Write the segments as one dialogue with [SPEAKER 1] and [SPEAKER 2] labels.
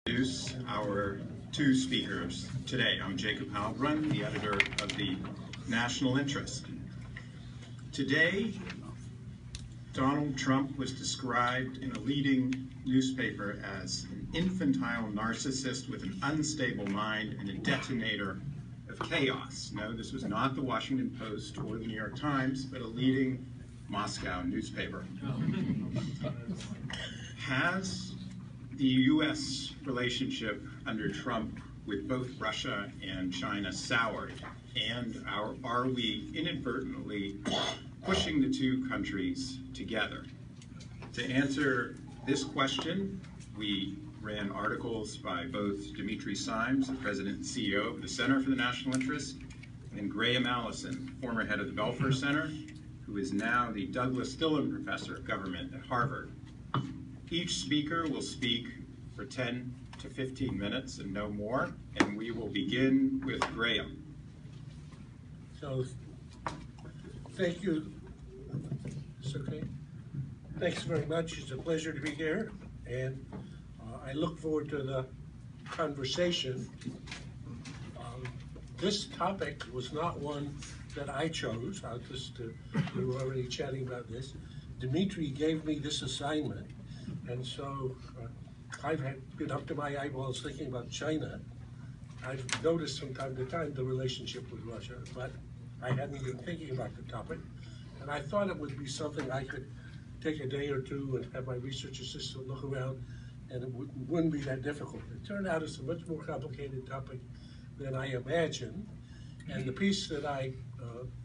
[SPEAKER 1] Introduce our two speakers today. I'm Jacob Heilbrunn, the editor of the National Interest. Today, Donald Trump was described in a leading newspaper as an infantile narcissist with an unstable mind and a detonator of chaos. No, this was not the Washington Post or the New York Times, but a leading Moscow newspaper. Has the U.S. relationship under Trump with both Russia and China soured? And are we inadvertently pushing the two countries together? To answer this question, we ran articles by both Dimitri K, the president and CEO of the Center for the National Interest, and Graham Allison, former head of the Belfer Center, who is now the Dillon Professor of Government at Harvard. Each speaker will speak for 10 to 15 minutes and no more, and we will begin with Graham.
[SPEAKER 2] So, thank you, Mr. K. Thanks very much. It's a pleasure to be here, and I look forward to the conversation. This topic was not one that I chose. We were already chatting about this. Dimitri gave me this assignment, and so I've been up to my eyeballs thinking about China. I've noticed from time to time the relationship with Russia, but I hadn't been thinking about the topic. And I thought it would be something I could take a day or two and have my research assistant look around, and it wouldn't be that difficult. It turned out it's a much more complicated topic than I imagined. And the piece that I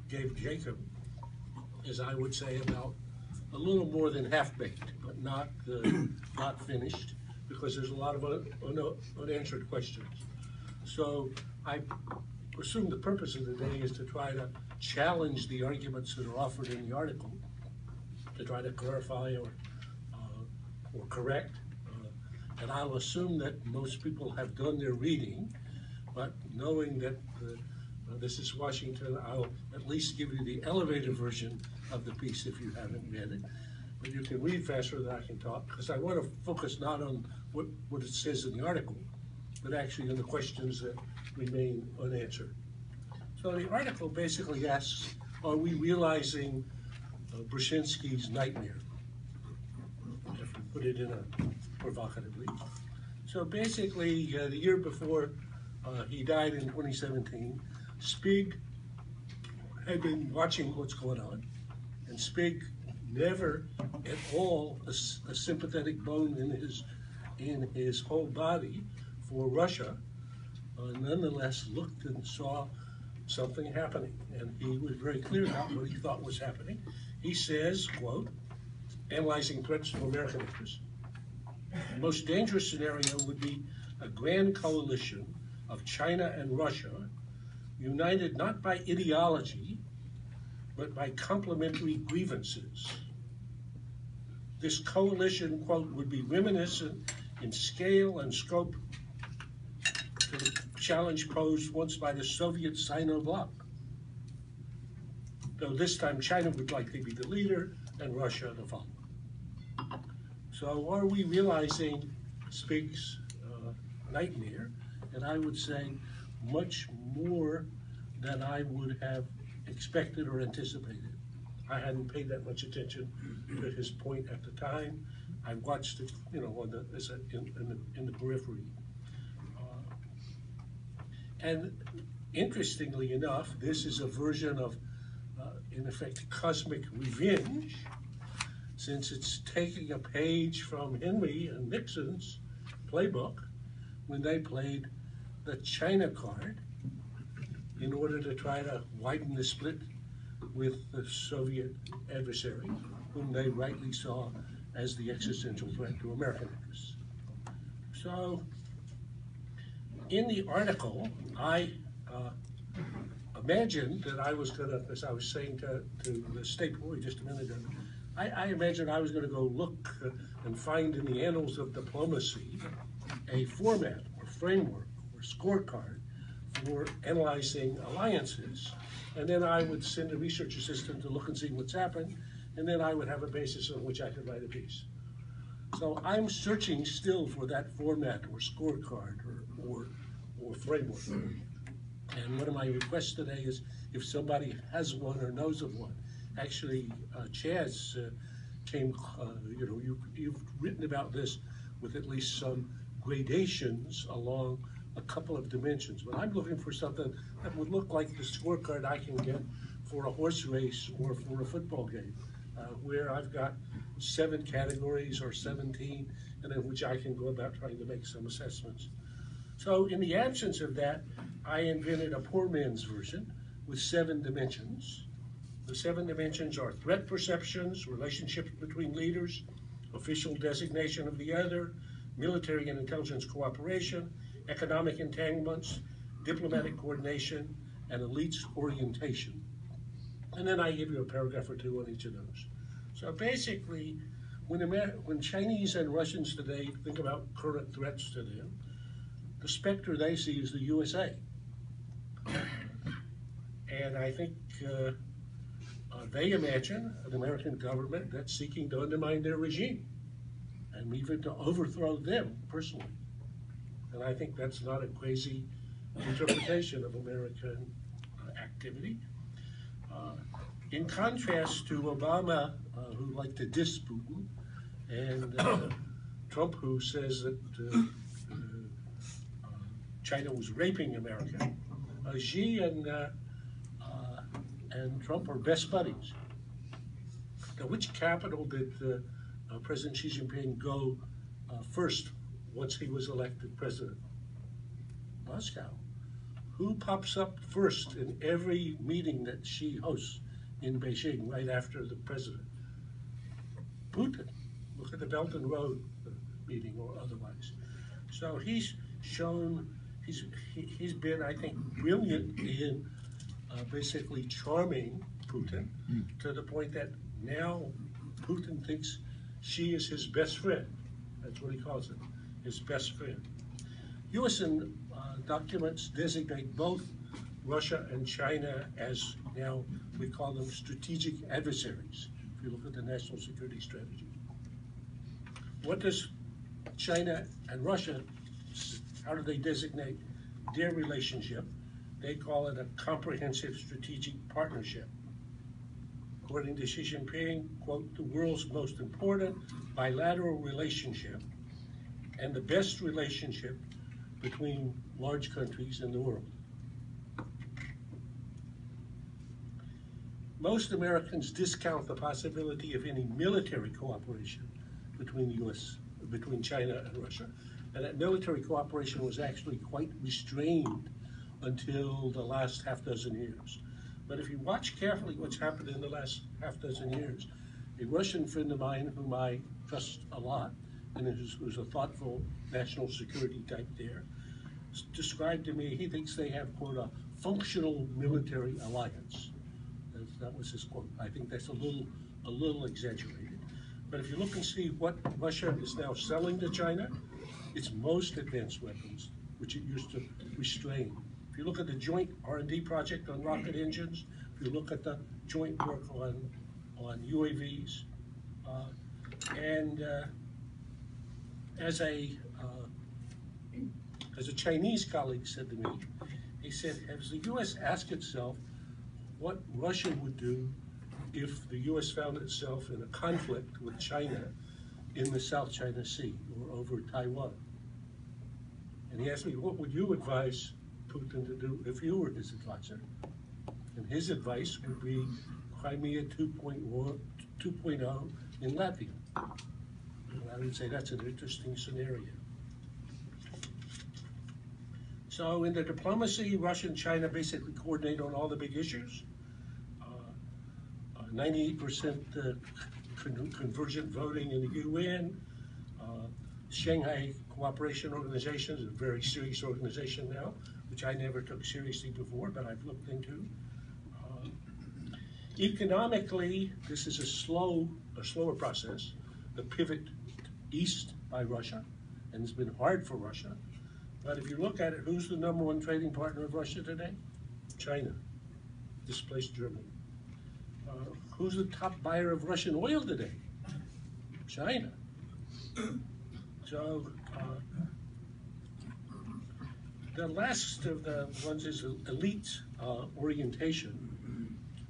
[SPEAKER 2] gave Jacob is, I would say, about a little more than half-baked, but not finished, because there's a lot of unanswered questions. So I assume the purpose of the day is to try to challenge the arguments that are offered in the article, to try to clarify or correct. And I'll assume that most people have done their reading, but knowing that this is Washington, I'll at least give you the elevated version of the piece if you haven't read it. But you can read faster than I can talk, because I want to focus not on what it says in the article, but actually on the questions that remain unanswered. So the article basically asks, are we realizing Brzezinski's nightmare? If we put it in a provocatively. So basically, the year before he died in 2017, Spig had been watching what's going on, and Spig never at all a sympathetic bone in his whole body for Russia, nonetheless looked and saw something happening, and he was very clear about what he thought was happening. He says, quote, analyzing threats to American interests, the most dangerous scenario would be a grand coalition of China and Russia, united not by ideology, but by complementary grievances. This coalition, quote, would be reminiscent in scale and scope to the challenge posed once by the Soviet Sino bloc, though this time China would likely be the leader and Russia the follower. So are we realizing Spig's nightmare? And I would say much more than I would have expected or anticipated. I hadn't paid that much attention to his point at the time. I watched it, in the periphery. And interestingly enough, this is a version of, in effect, cosmic revenge, since it's taking a page from Henry and Nixon's playbook when they played the China card in order to try to widen the split with the Soviet adversary, whom they rightly saw as the existential threat to American interests. So, in the article, I imagined that I was going to, as I was saying to the State Boy just a minute ago, I imagined I was going to go look and find in the annals of diplomacy a format or framework or scorecard for analyzing alliances, and then I would send a research assistant to look and see what's happened, and then I would have a basis on which I could write a piece. So I'm searching still for that format or scorecard or framework. And one of my requests today is if somebody has one or knows of one. Actually, Chaz came, you've written about this with at least some gradations along a couple of dimensions. But I'm looking for something that would look like the scorecard I can get for a horse race or for a football game, where I've got 7 categories or 17, and in which I can go about trying to make some assessments. So in the absence of that, I invented a poor man's version with 7 dimensions. The 7 dimensions are threat perceptions, relationships between leaders, official designation of the other, military and intelligence cooperation, economic entanglements, diplomatic coordination, and elites orientation. And then I give you a paragraph or 2 on each of those. So basically, when Chinese and Russians today think about current threats to them, the specter they see is the USA. And I think they imagine an American government that's seeking to undermine their regime and even to overthrow them personally. And I think that's not a crazy interpretation of American activity. In contrast to Obama, who liked to diss Putin, and Trump, who says that China was raping America, Xi and Trump are best buddies. Now, which capital did President Xi Jinping go first once he was elected president? Moscow. Who pops up first in every meeting that Xi hosts in Beijing right after the president? Putin. Look at the Belt and Road meeting or otherwise. So he's shown, he's been, I think, brilliant in basically charming Putin to the point that now Putin thinks Xi is his best friend. That's what he calls it, his best friend. U.S. documents designate both Russia and China as, now we call them strategic adversaries, if you look at the national security strategy. What does China and Russia, how do they designate their relationship? They call it a comprehensive strategic partnership. According to Xi Jinping, quote, the world's most important bilateral relationship and the best relationship between large countries in the world. Most Americans discount the possibility of any military cooperation between China and Russia, and that military cooperation was actually quite restrained until the last half dozen years. But if you watch carefully what's happened in the last half dozen years, a Russian friend of mine whom I trust a lot, and who's a thoughtful national security type there, described to me, he thinks they have, quote, a functional military alliance. That was his quote. I think that's a little exaggerated. But if you look and see what Russia is now selling to China, its most advanced weapons, which it used to restrain. If you look at the joint R&D project on rocket engines, if you look at the joint work on UAVs, and as a Chinese colleague said to me, he said, has the U.S. asked itself what Russia would do if the U.S. found itself in a conflict with China in the South China Sea or over Taiwan? And he asked me, what would you advise Putin to do if you were his advisor? And his advice would be Crimea 2.0 in Latvia. And I would say that's an interesting scenario. So in the diplomacy, Russia and China basically coordinate on all the big issues. 98% convergent voting in the UN. Shanghai Cooperation Organization is a very serious organization now, which I never took seriously before, but I've looked into. Economically, this is a slower process. The pivot east by Russia, and it's been hard for Russia. But if you look at it, who's the #1 trading partner of Russia today? China, displaced Germany. Who's the top buyer of Russian oil today? China. So the last of the ones is elite orientation.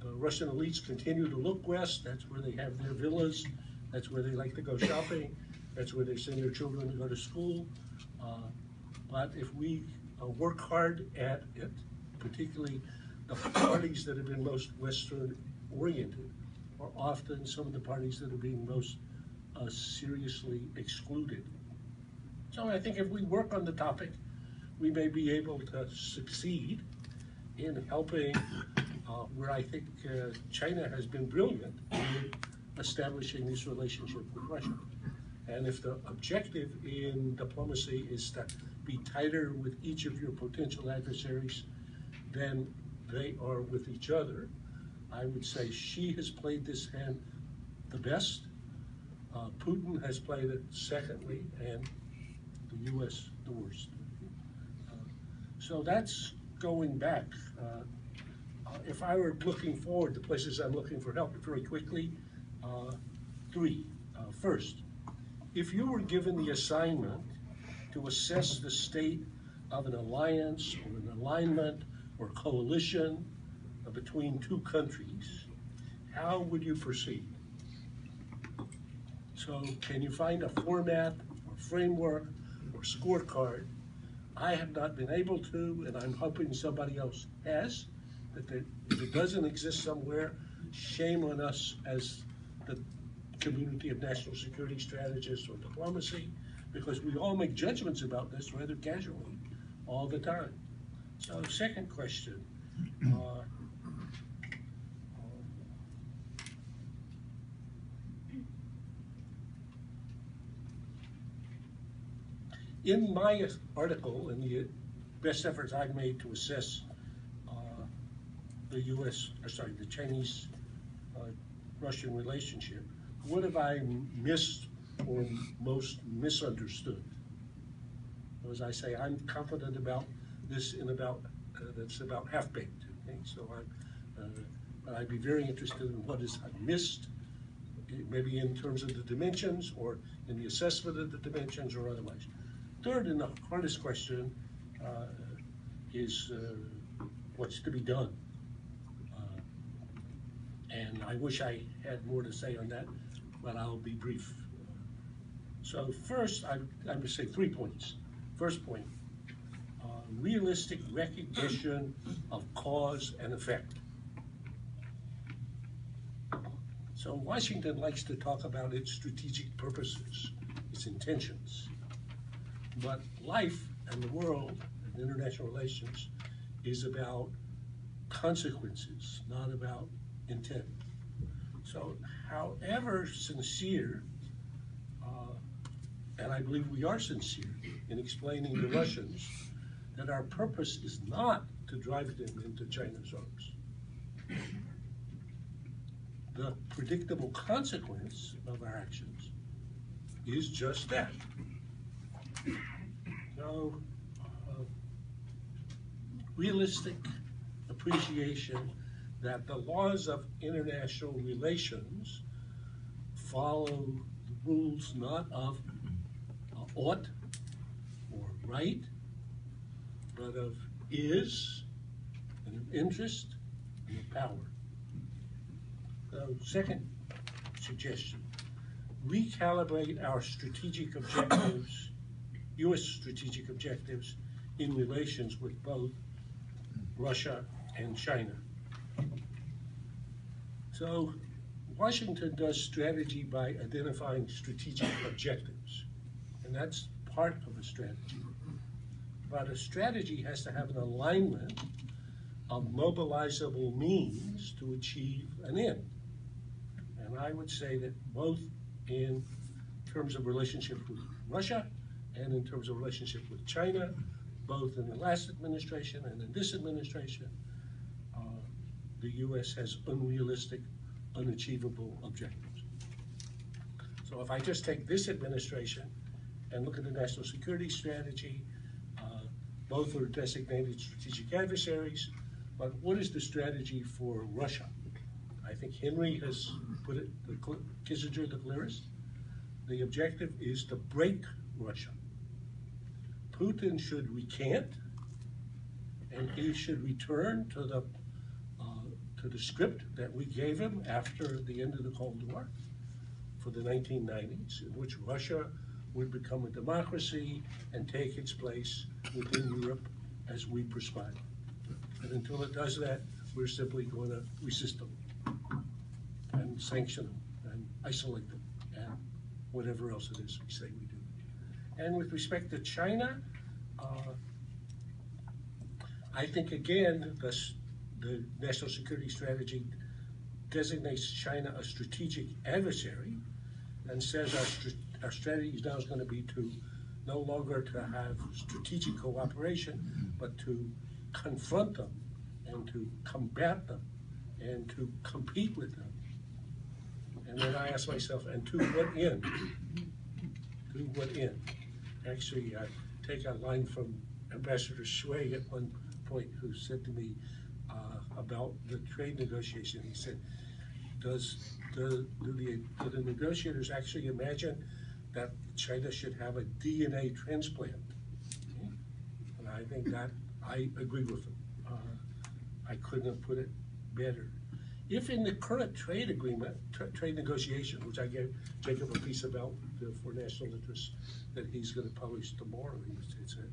[SPEAKER 2] Russian elites continue to look west. That's where they have their villas. That's where they like to go shopping. That's where they send their children to go to school. But if we work hard at it, particularly the parties that have been most Western oriented are often some of the parties that are being most seriously excluded. So I think if we work on the topic, we may be able to succeed in helping where I think China has been brilliant in establishing this relationship with Russia. And if the objective in diplomacy is to be tighter with each of your potential adversaries than they are with each other, I would say Xi has played this hand the best, Putin has played it secondly, and the US the worst. So that's going back. If I were looking forward, the places I'm looking for help very quickly, three. First, if you were given the assignment to assess the state of an alliance or an alignment or coalition between two countries, how would you proceed? So can you find a format or framework or scorecard? I have not been able to, and I'm hoping somebody else has. That if it doesn't exist somewhere, shame on us as the community of national security strategists or diplomacy, because we all make judgments about this rather casually all the time. So second question, in my article, in the best efforts I've made to assess the Chinese-Russian relationship, what have I missed or most misunderstood? As I say, I'm confident about this that's about half-baked. Okay? So but I'd be very interested in what is I missed, maybe in terms of the dimensions or in the assessment of the dimensions or otherwise. Third, and the hardest question is what's to be done. And I wish I had more to say on that, but I'll be brief. So first, I'm going to say 3 points. First point, realistic recognition of cause and effect. So Washington likes to talk about its strategic purposes, its intentions. But life and the world and international relations is about consequences, not about intent. So however sincere, and I believe we are sincere in explaining to Russians that our purpose is not to drive them into China's arms. The predictable consequence of our actions is just that. So, realistic appreciation that the laws of international relations follow the rules not of ought or right, but of is, and of interest, and of power. So, second suggestion, recalibrate our strategic objectives, U.S. strategic objectives, in relations with both Russia and China. So Washington does strategy by identifying strategic objectives, and that's part of a strategy. But a strategy has to have an alignment of mobilizable means to achieve an end. And I would say that both in terms of relationship with Russia and in terms of relationship with China, both in the last administration and in this administration, the U.S. has unrealistic, unachievable objectives. So if I just take this administration and look at the national security strategy, both are designated strategic adversaries, but what is the strategy for Russia? I think Henry has put it, Kissinger, the clearest. The objective is to break Russia. Putin should recant, and he should return to the script that we gave him after the end of the Cold War for the 1990s, in which Russia would become a democracy and take its place within Europe as we prescribe. And until it does that, we're simply going to resist them and sanction them and isolate them and whatever else it is we say we do. And with respect to China, I think again the national security strategy designates China a strategic adversary and says our strategy now is going to be to no longer to have strategic cooperation, but to confront them and to combat them and to compete with them. And then I ask myself, and to what end? To what end? Actually, I take a line from Ambassador Shui at one point, who said to me about the trade negotiation. He said, do the negotiators actually imagine that China should have a DNA transplant? And I think that I agree with him. I couldn't have put it better. If in the current trade agreement, trade negotiation, which I gave Jacob a piece about for national interest that he's going to publish tomorrow, he said,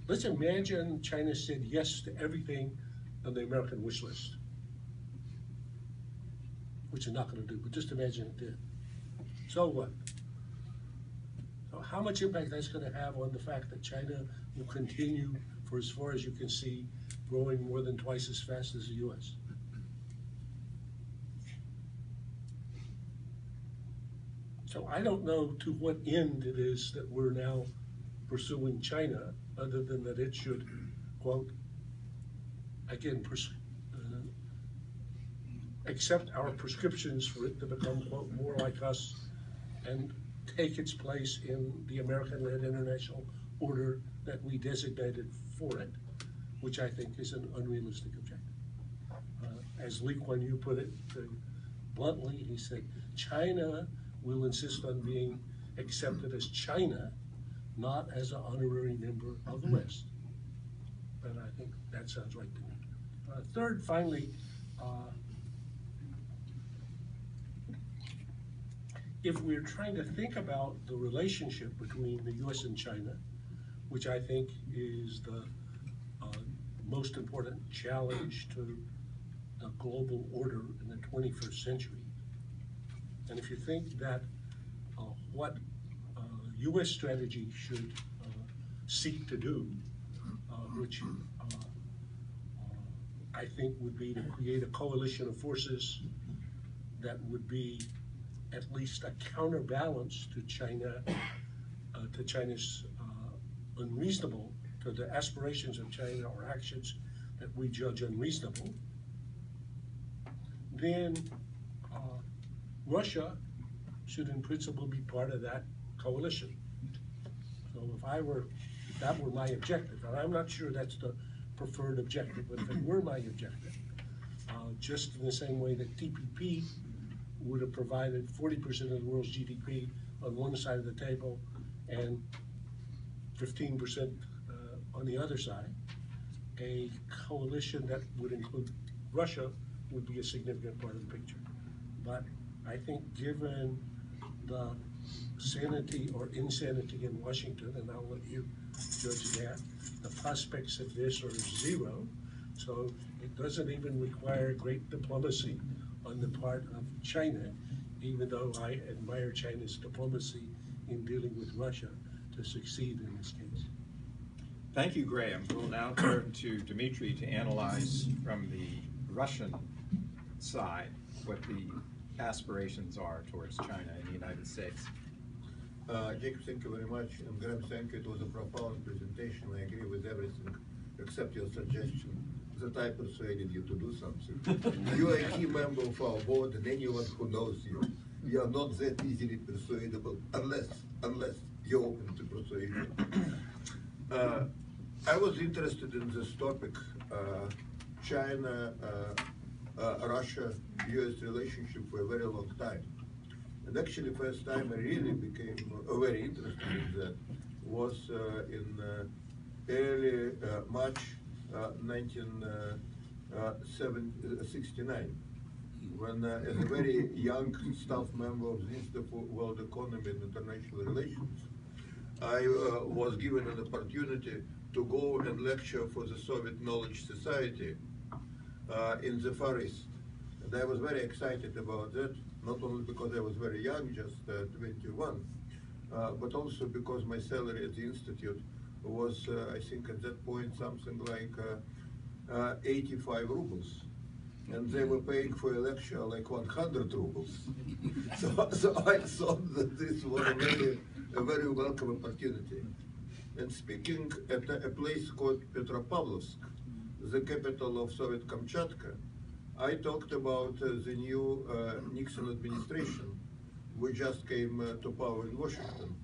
[SPEAKER 2] let's imagine China said yes to everything on the American wish list, which it's not going to do, but just imagine it did. So what? So how much impact that's going to have on the fact that China will continue, for as far as you can see, growing more than twice as fast as the U.S.? So I don't know to what end it is that we're now pursuing China, other than that it should, quote, again, accept our prescriptions for it to become, quote, more like us and take its place in the American-led international order that we designated for it, which I think is an unrealistic objective. As Lee Kuan Yew put it bluntly, he said, China will insist on being accepted as China, not as an honorary member of the West. And I think that sounds right to me. Third, finally, if we're trying to think about the relationship between the US and China, which I think is the most important challenge to the global order in the 21st century, and if you think that what US strategy should seek to do, which I think would be to create a coalition of forces that would be at least a counterbalance to China, to China's unreasonable, to the aspirations of China or actions that we judge unreasonable, then Russia should in principle be part of that coalition. So if that were my objective, and I'm not sure that's the preferred objective, but if it were my objective, just in the same way that TPP would have provided 40% of the world's GDP on one side of the table and 15% on the other side, a coalition that would include Russia would be a significant part of the picture. But I think given the sanity or insanity in Washington, and I'll let you judge that, the prospects of this are zero, so it doesn't even require great diplomacy on the part of China, even though I admire China's diplomacy in dealing with Russia to succeed in this case.
[SPEAKER 1] Thank you, Graham. We'll now turn to Dimitri to analyze from the Russian side what the aspirations are towards China and the United States.
[SPEAKER 3] Jacob, thank you very much. And Graham, thank you. It was a profound presentation. I agree with everything except your suggestion that I persuaded you to do something. You are a key member of our board, and anyone who knows you, you are not that easily persuadable unless you're open to persuasion. I was interested in this topic, China, Russia, US relationship for a very long time. And actually, first time I really became very interested in that was in early March 1969, when as a very young staff member of the Institute for World Economy and International Relations, I was given an opportunity to go and lecture for the Soviet Knowledge Society in the Far East. And I was very excited about that, not only because I was very young, just 21, but also because my salary at the Institute was, I think at that point, something like 85 rubles. And they were paying for a lecture like 100 rubles. So I thought that this was a very welcome opportunity. And speaking at a place called Petropavlovsk, the capital of Soviet Kamchatka, I talked about the new Nixon administration, which just came to power in Washington,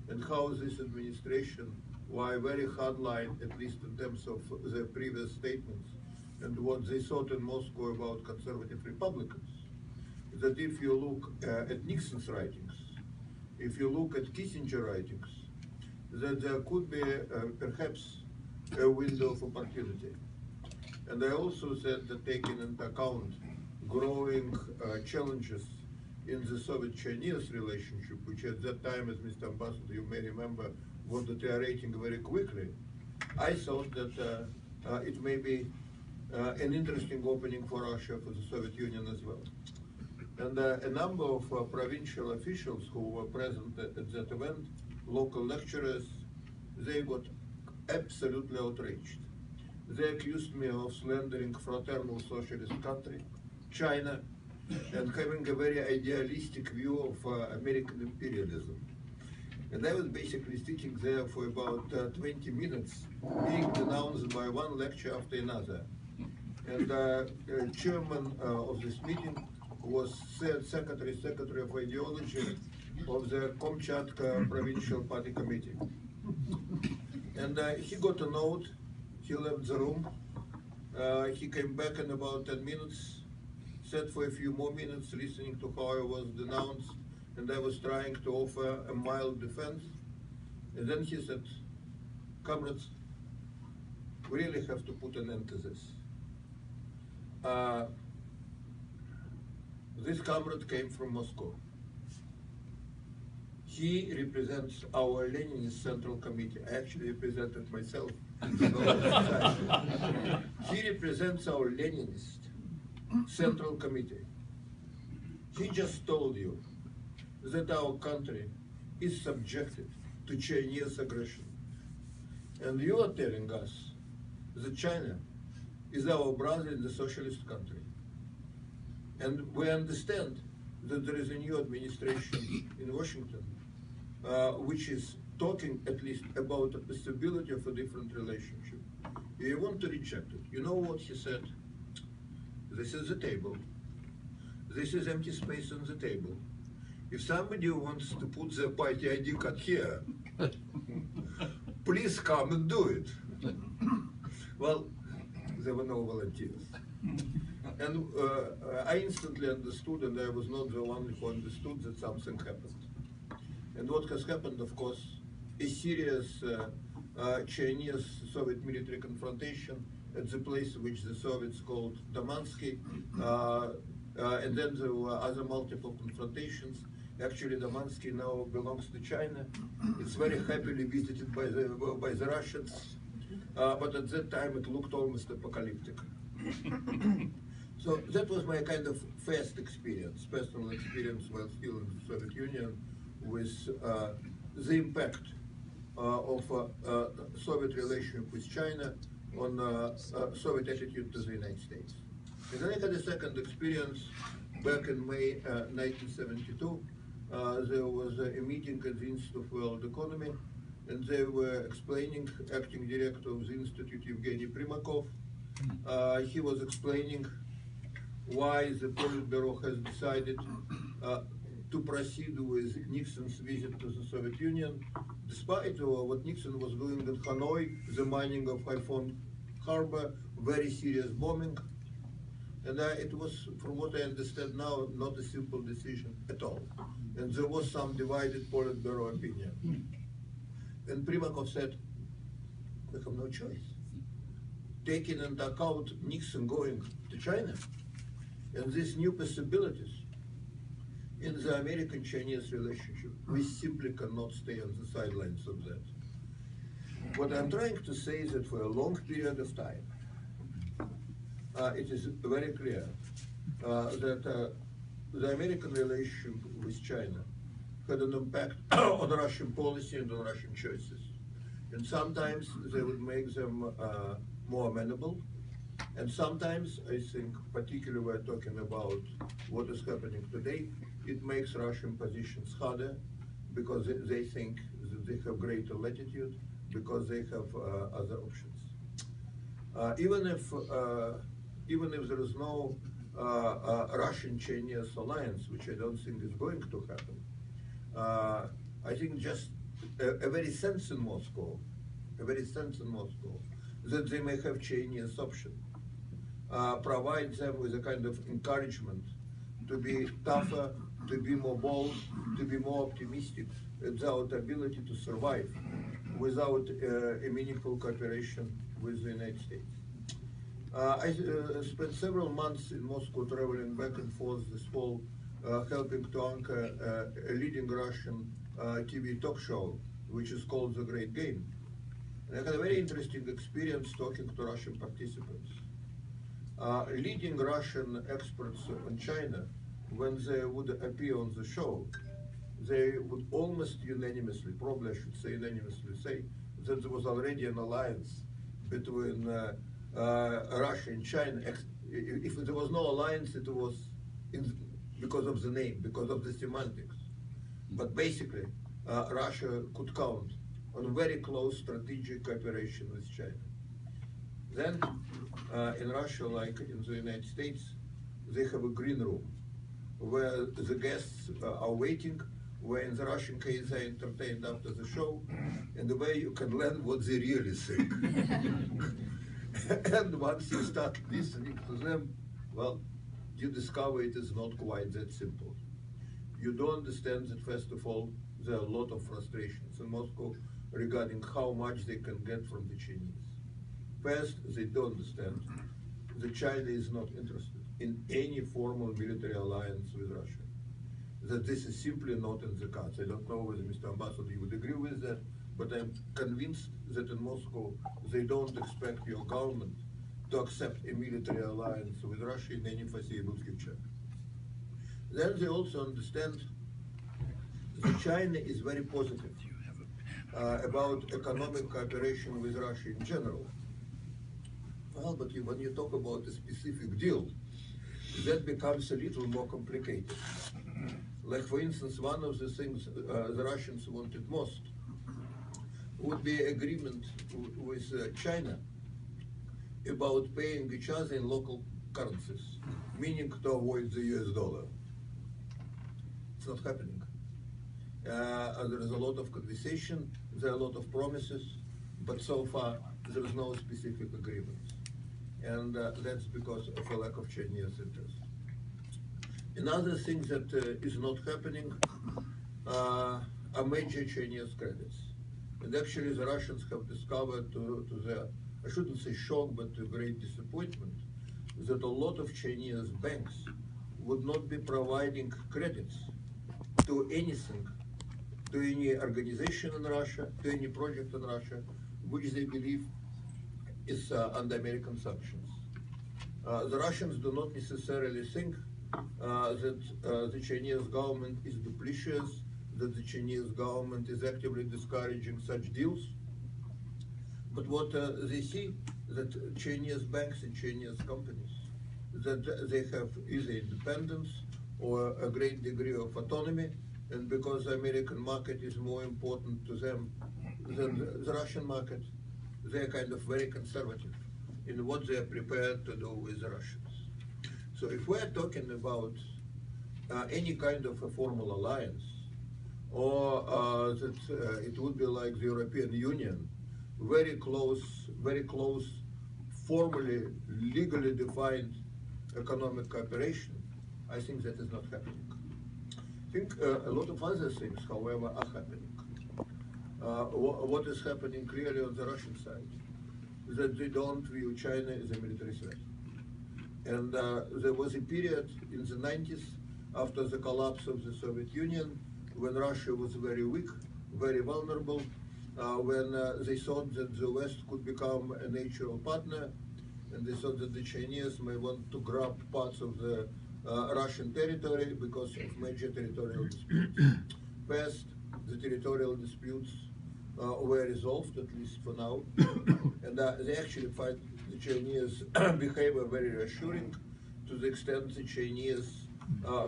[SPEAKER 3] and how this administration, while very hardline, at least in terms of their previous statements, and what they thought in Moscow about conservative Republicans, that if you look at Nixon's writings, if you look at Kissinger writings, that there could be perhaps a window of opportunity. And I also said that taking into account growing challenges in the Soviet-Chinese relationship, which at that time, as Mr. Ambassador, you may remember, was deteriorating very quickly, I thought that it may be an interesting opening for Russia, for the Soviet Union as well. And a number of provincial officials who were present at that event, local lecturers, they got absolutely outraged. They accused me of slandering fraternal socialist country, China, and having a very idealistic view of American imperialism. And I was basically sitting there for about 20 minutes, being denounced by one lecture after another. And chairman of this meeting was secretary of ideology of the Kamchatka Provincial Party Committee. And he got a note, he left the room, he came back in about 10 minutes, sat for a few more minutes listening to how I was denounced, and I was trying to offer a mild defense. And then he said, comrades, we really have to put an end to this. This comrade came from Moscow. He represents our Leninist Central Committee. I actually represented myself. He represents our Leninist Central Committee. He just told you that our country is subjected to Chinese aggression. And you are telling us that China is our brother in the socialist country. And we understand that there is a new administration in Washington, which is talking at least about the possibility of a different relationship. You want to reject it. You know what he said? This is the table. This is empty space on the table. If somebody wants to put their party ID card here, please come and do it. Well, there were no volunteers. And I instantly understood, and I was not the one who understood, that something happened. And what has happened, of course, is serious Chinese-Soviet military confrontation at the place which the Soviets called Damansky, and then there were other multiple confrontations. Actually, Damansky now belongs to China. It's very happily visited by the Russians, but at that time it looked almost apocalyptic. So that was my kind of first experience, personal experience while still in the Soviet Union, with the impact of Soviet relationship with China on Soviet attitude to the United States. And then I had a second experience back in May 1972. There was a meeting at the Institute of World Economy, and they were explaining, acting director of the Institute, Evgeny Primakov, he was explaining why the Politburo has decided to proceed with Nixon's visit to the Soviet Union, despite what Nixon was doing in Hanoi, the mining of Haiphong Harbor, very serious bombing. And it was, from what I understand now, not a simple decision at all. And there was some divided Politburo opinion. And Primakov said, we have no choice. Taking into account Nixon going to China and these new possibilities in the American-Chinese relationship, we simply cannot stay on the sidelines of that. What I'm trying to say is that for a long period of time, it is very clear that the American relationship with China had an impact on Russian policy and on Russian choices. And sometimes they would make them more amenable. And sometimes, I think, particularly we're talking about what is happening today, it makes Russian positions harder because they think that they have greater latitude, because they have other options. Even if there is no Russian-Chinese alliance, which I don't think is going to happen, I think just a very sense in Moscow, that they may have Chinese option, provides them with a kind of encouragement to be tougher, to be more bold, to be more optimistic about ability to survive without a meaningful cooperation with the United States. I spent several months in Moscow traveling back and forth this fall, helping to anchor a leading Russian TV talk show, which is called The Great Game. And I had a very interesting experience talking to Russian participants. Leading Russian experts on China, when they would appear on the show, they would almost unanimously, probably I should say unanimously, say that there was already an alliance between Russia and China. If there was no alliance, it was because of the name, because of the semantics. But basically, Russia could count on very close strategic cooperation with China. Then, in Russia, like in the United States, they have a green room where the guests are waiting, where in the Russian case they are entertained after the show, and the way you can learn what they really think. And once you start listening to them, well, you discover it is not quite that simple. You do understand that, first of all, there are a lot of frustrations in Moscow regarding how much they can get from the Chinese. First, they do understand that China is not interested in any formal military alliance with Russia. That this is simply not in the cards. I don't know whether Mr. Ambassador you would agree with that, but I'm convinced that in Moscow they don't expect your government to accept a military alliance with Russia in any foreseeable future. Then they also understand that China is very positive about economic cooperation with Russia in general. Well, but when you talk about a specific deal, that becomes a little more complicated. Like, for instance, one of the things the Russians wanted most would be agreement with China about paying each other in local currencies, meaning to avoid the US dollar. It's not happening. There is a lot of conversation, there are a lot of promises, but so far there is no specific agreement. And that's because of a lack of Chinese interest. Another thing that is not happening are major Chinese credits. And actually the Russians have discovered to their, I shouldn't say shock, but to great disappointment, that a lot of Chinese banks would not be providing credits to anything, to any organization in Russia, to any project in Russia, which they believe is under American sanctions. The Russians do not necessarily think that the Chinese government is duplicitous, that the Chinese government is actively discouraging such deals. But what they see, that Chinese banks and Chinese companies, that they have either independence or a great degree of autonomy, and because the American market is more important to them than the Russian market, they're kind of very conservative in what they're prepared to do with the Russians. So if we're talking about any kind of a formal alliance, or that it would be like the European Union, very close, formally, legally defined economic cooperation, I think that is not happening. I think a lot of other things, however, are happening. What is happening clearly on the Russian side is that they don't view China as a military threat. And there was a period in the 90s after the collapse of the Soviet Union when Russia was very weak, very vulnerable, when they thought that the West could become a natural partner, and they thought that the Chinese may want to grab parts of the Russian territory because of major territorial disputes. First, the territorial disputes were resolved, at least for now, and they actually find the Chinese behavior very reassuring to the extent the Chinese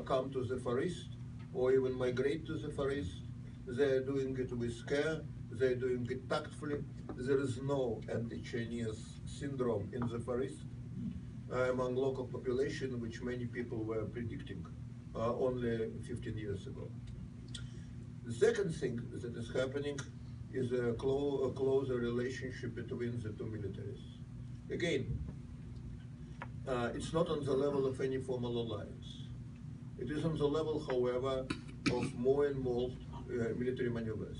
[SPEAKER 3] come to the Far East or even migrate to the Far East. They're doing it with care, they're doing it tactfully. There is no anti-Chinese syndrome in the Far East among local population, which many people were predicting only 15 years ago. The second thing that is happening is a closer relationship between the two militaries. Again, it's not on the level of any formal alliance. It is on the level, however, of more and more military maneuvers,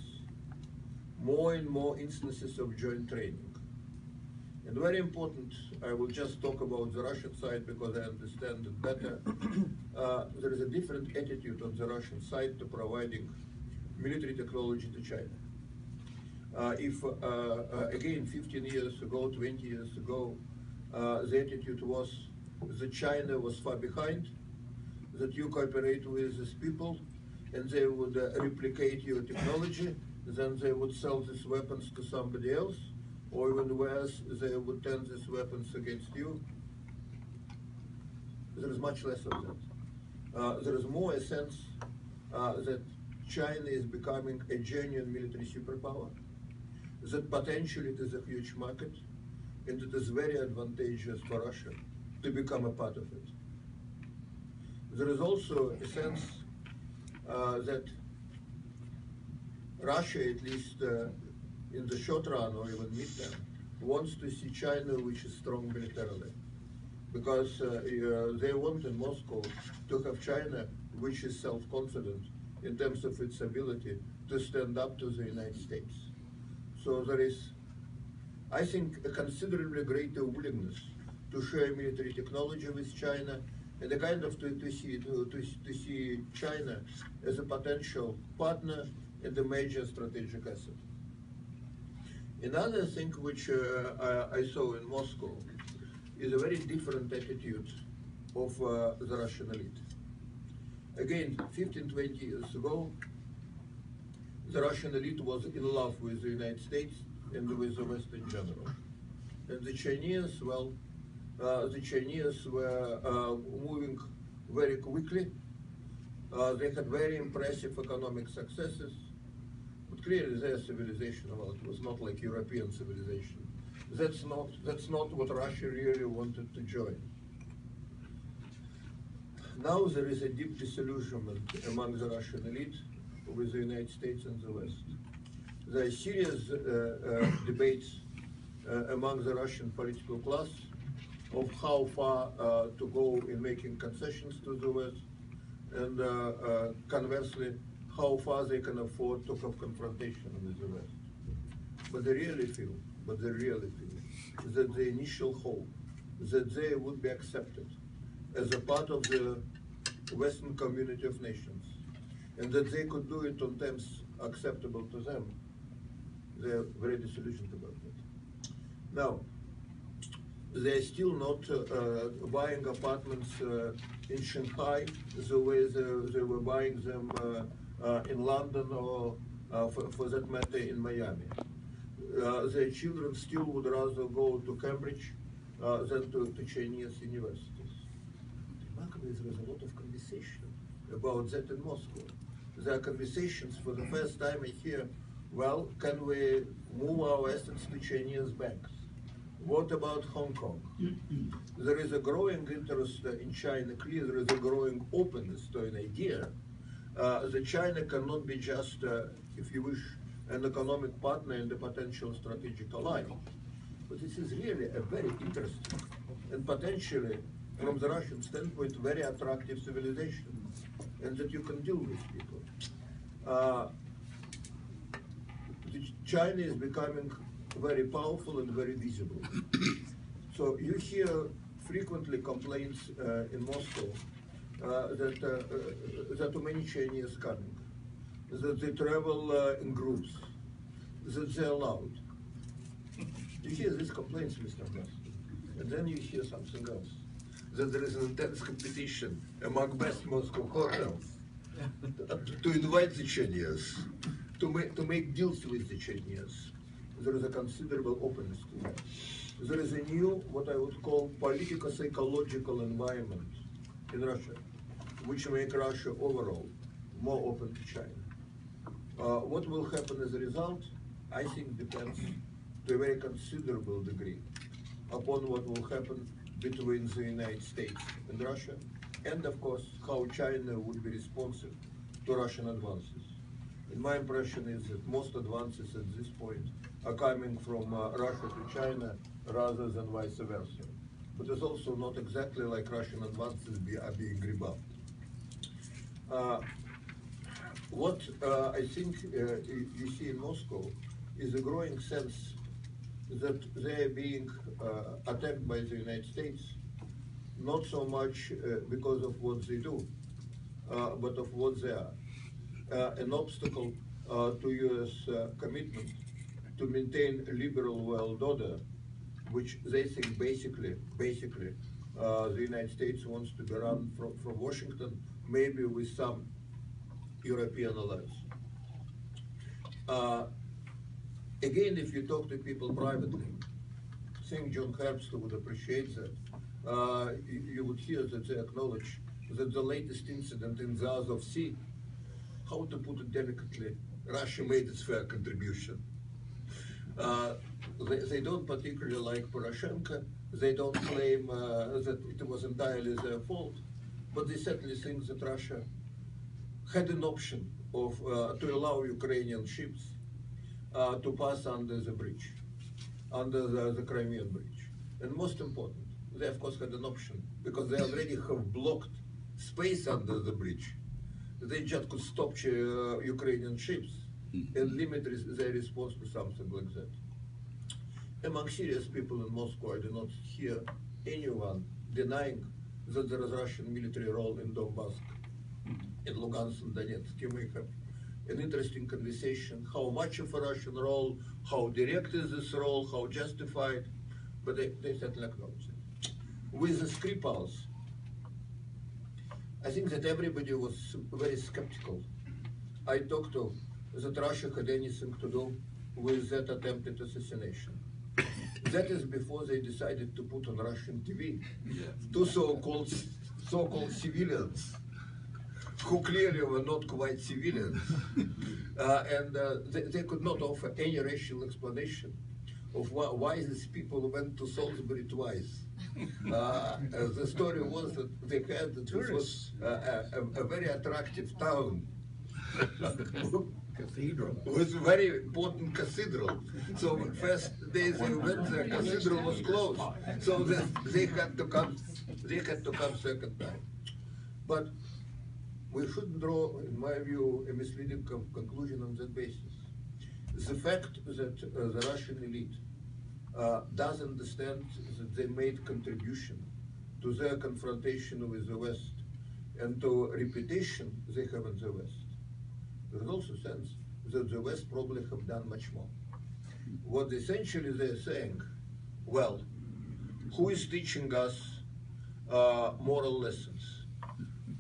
[SPEAKER 3] more and more instances of joint training. And very important, I will just talk about the Russian side because I understand it better. There is a different attitude on the Russian side to providing military technology to China. If, again, 15 years ago, 20 years ago, the attitude was that China was far behind, that you cooperate with these people, and they would replicate your technology, then they would sell these weapons to somebody else, or even worse, they would turn these weapons against you. There is much less of that. There is more a sense that China is becoming a genuine military superpower, that potentially it is a huge market, and it is very advantageous for Russia to become a part of it. There is also a sense that Russia, at least in the short run or even midterm, wants to see China which is strong militarily. Because they want in Moscow to have China which is self-confident in terms of its ability to stand up to the United States. So there is, I think, a considerably greater willingness to share military technology with China, and a kind of to see China as a potential partner and a major strategic asset. Another thing which I saw in Moscow is a very different attitude of the Russian elite. Again, 15, 20 years ago, the Russian elite was in love with the United States and with the West in general. And the Chinese, well, the Chinese were moving very quickly. They had very impressive economic successes, but clearly their civilization, well, it was not like European civilization. That's not what Russia really wanted to join. Now there is a deep disillusionment among the Russian elite with the United States and the West. There are serious debates among the Russian political class of how far to go in making concessions to the West, and conversely, how far they can afford to have confrontation with the West. But they really feel that the initial hope that they would be accepted as a part of the Western community of nations, and that they could do it on terms acceptable to them, they're very disillusioned about it. Now, they're still not buying apartments in Shanghai the way they were buying them in London or, for that matter, in Miami. Their children still would rather go to Cambridge than to Chinese universities. Remarkably, there is a lot of conversation about that in Moscow. There are conversations for the first time I hear, well, can we move our assets to Chinese banks? What about Hong Kong? There is a growing interest in China. Clearly, there is a growing openness to an idea that China cannot be just, if you wish, an economic partner and a potential strategic ally. But this is really a very interesting and potentially from the Russian standpoint, very attractive civilization, and that you can deal with people. China is becoming very powerful and very visible. So you hear frequently complaints in Moscow that too many Chinese coming, that they travel in groups, that they're loud. You hear these complaints, Mr. President, and then you hear something else, that there is an intense competition among best Moscow hotels to invite the Chinese, to make deals with the Chinese. There is a considerable openness to that. There is a new, what I would call, politico-psychological environment in Russia, which make Russia overall more open to China. What will happen as a result, I think, depends to a very considerable degree upon what will happen between the United States and Russia, and of course, how China would be responsive to Russian advances. And my impression is that most advances at this point are coming from Russia to China rather than vice versa. But it's also not exactly like Russian advances are being rebuffed. What I think you see in Moscow is a growing sense that they are being attacked by the United States, not so much because of what they do, but of what they are. An obstacle to U.S. commitment to maintain a liberal world order, which they think basically the United States wants to be run from Washington, maybe with some European allies. Again, if you talk to people privately, I think John Herbst would appreciate that. You would hear that they acknowledge that the latest incident in the Azov Sea, how to put it delicately, Russia made its fair contribution. They don't particularly like Poroshenko. They don't claim that it was entirely their fault, but they certainly think that Russia had an option of to allow Ukrainian ships to pass under the bridge, under the Crimean bridge. And most important, they of course had an option because they already have blocked space under the bridge. They just could stop Ukrainian ships and limit their response to something like that. Among serious people in Moscow, I do not hear anyone denying that there is Russian military role in Donbass, in Lugansk and Donetsk. You may have an interesting conversation, how much of a Russian role, how direct is this role, how justified, but they certainly acknowledge it. With the Skripals, I think that everybody was very skeptical. I talked to that Russia had anything to do with that attempted assassination. That is before they decided to put on Russian TV two so-called civilians who clearly were not quite civilians, and they could not offer any rational explanation of why these people went to Salisbury twice. The story was that they had that this was a very attractive town.
[SPEAKER 4] Cathedral.
[SPEAKER 3] Was a very important cathedral. So first day they went, the cathedral was closed. So they had to come second time. But we shouldn't draw, in my view, a misleading conclusion on that basis. The fact that the Russian elite does understand that they made contribution to their confrontation with the West and to reputation they have in the West. There is also a sense that the West probably have done much more. What essentially they're saying, well, who is teaching us moral lessons?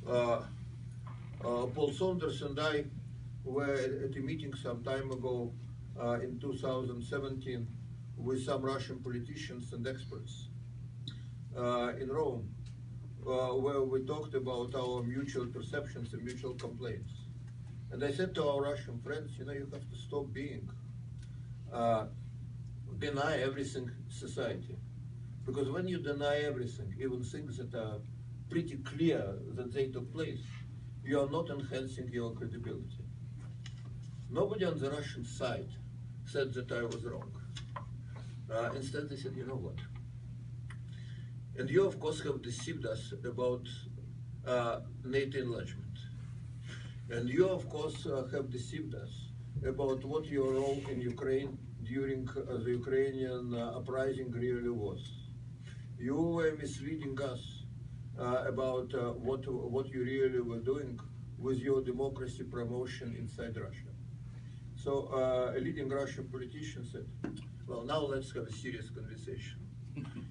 [SPEAKER 3] Paul Saunders and I were at a meeting some time ago in 2017 with some Russian politicians and experts in Rome, where we talked about our mutual perceptions and mutual complaints. And I said to our Russian friends, you have to stop being deny everything society. Because when you deny everything, even things that are pretty clear that they took place, you are not enhancing your credibility. Nobody on the Russian side said that I was wrong. Instead, they said, you know what? And you, of course, have deceived us about NATO enlargement. And you, of course, have deceived us about what your role in Ukraine during the Ukrainian uprising really was. You were misleading us about what you really were doing with your democracy promotion inside Russia. So a leading Russian politician said, well, now let's have a serious conversation.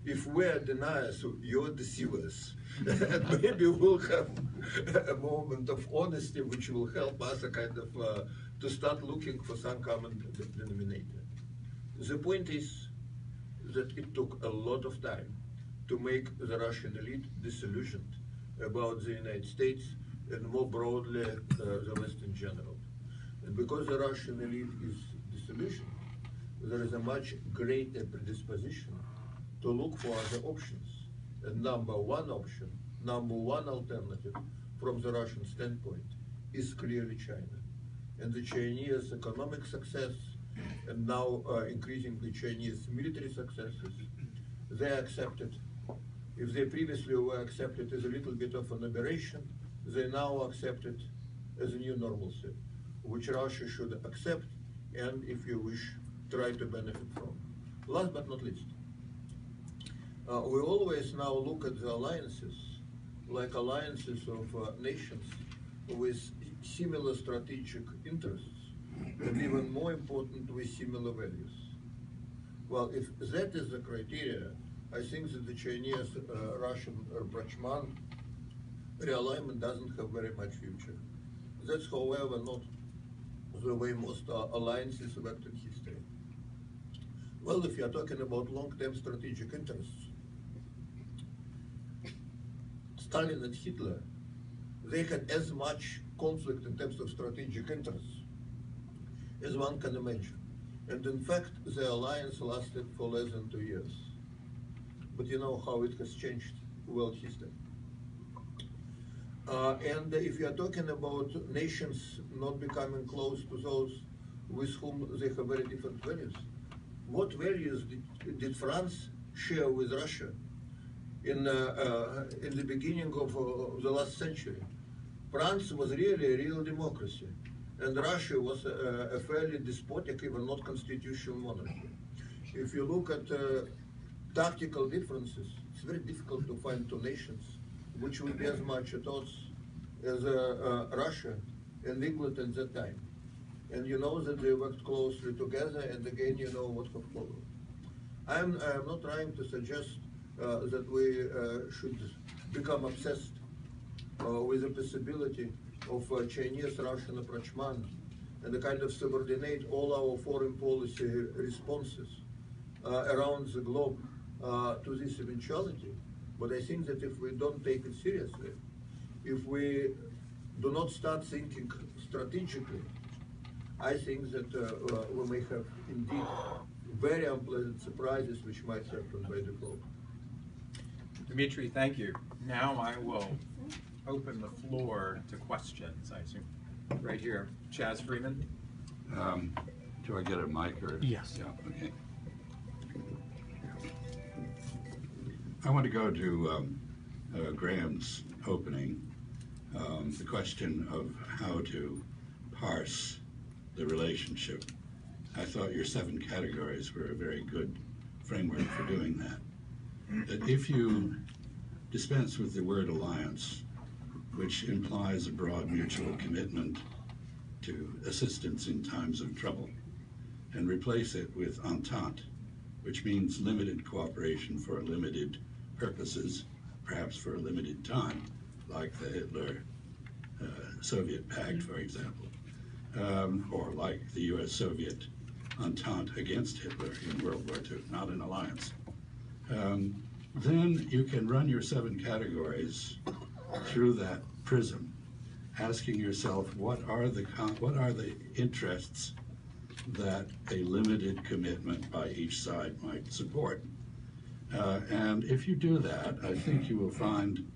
[SPEAKER 3] If we're deniers, you're deceivers. And maybe we'll have a moment of honesty which will help us to start looking for some common denominator. The point is that it took a lot of time to make the Russian elite disillusioned about the United States and more broadly the West in general. And because the Russian elite is disillusioned, there is a much greater predisposition to look for other options. And number one option, number one alternative from the Russian standpoint is clearly China. And the Chinese economic success, and now increasingly Chinese military successes, they are accepted. If they previously were accepted as a little bit of an aberration, they now accept it as a new normalcy, which Russia should accept and, if you wish, try to benefit from. Last but not least, we always now look at the alliances like alliances of nations with similar strategic interests, and even more important, with similar values. Well, if that is the criteria, I think that the Chinese-Russian rapprochement realignment doesn't have very much future. That's, however, not the way most alliances worked in history. Well, if you're talking about long-term strategic interests, Stalin and Hitler, they had as much conflict in terms of strategic interests as one can imagine. And in fact, the alliance lasted for less than 2 years. But you know how it has changed world history. And if you are talking about nations not becoming close to those with whom they have very different values, what values did France share with Russia in the beginning of the last century? France was really a real democracy, and Russia was a fairly despotic, even not constitutional monarchy. If you look at tactical differences, it's very difficult to find two nations which would be as much at odds as Russia and England at that time. And you know that they worked closely together, and again, you know what have followed. I'm not trying to suggest that we should become obsessed with the possibility of Chinese-Russian rapprochement and the kind of subordinate all our foreign policy responses around the globe to this eventuality. But I think that if we don't take it seriously, if we do not start thinking strategically, I think that we may have indeed very unpleasant surprises which might happen by default.
[SPEAKER 1] Dimitri, thank you. Now I will open the floor to questions, I assume. Right here, Chaz Freeman.
[SPEAKER 4] Do I get a mic or?
[SPEAKER 5] Yes.
[SPEAKER 4] Yeah, okay. I want to go to Graham's opening, the question of how to parse the relationship. I thought your 7 categories were a very good framework for doing that. That if you dispense with the word alliance, which implies a broad mutual commitment to assistance in times of trouble, and replace it with entente, which means limited cooperation for limited purposes, perhaps for a limited time, like the Hitler-Soviet Pact, for example, or like the US-Soviet entente against Hitler in World War II, not an alliance. Then you can run your 7 categories through that prism, asking yourself, what are the interests that a limited commitment by each side might support? And if you do that, I think you will find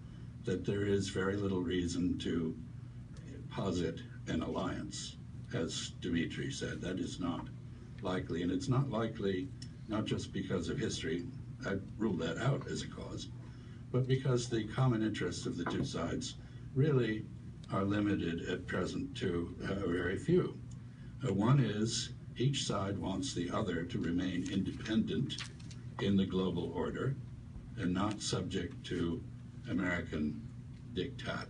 [SPEAKER 4] that there is very little reason to posit an alliance, as Dimitri said. That is not likely, and it's not likely not just because of history. I ruled that out as a cause, but because the common interests of the two sides really are limited at present to very few. One is each side wants the other to remain independent in the global order and not subject to American diktat.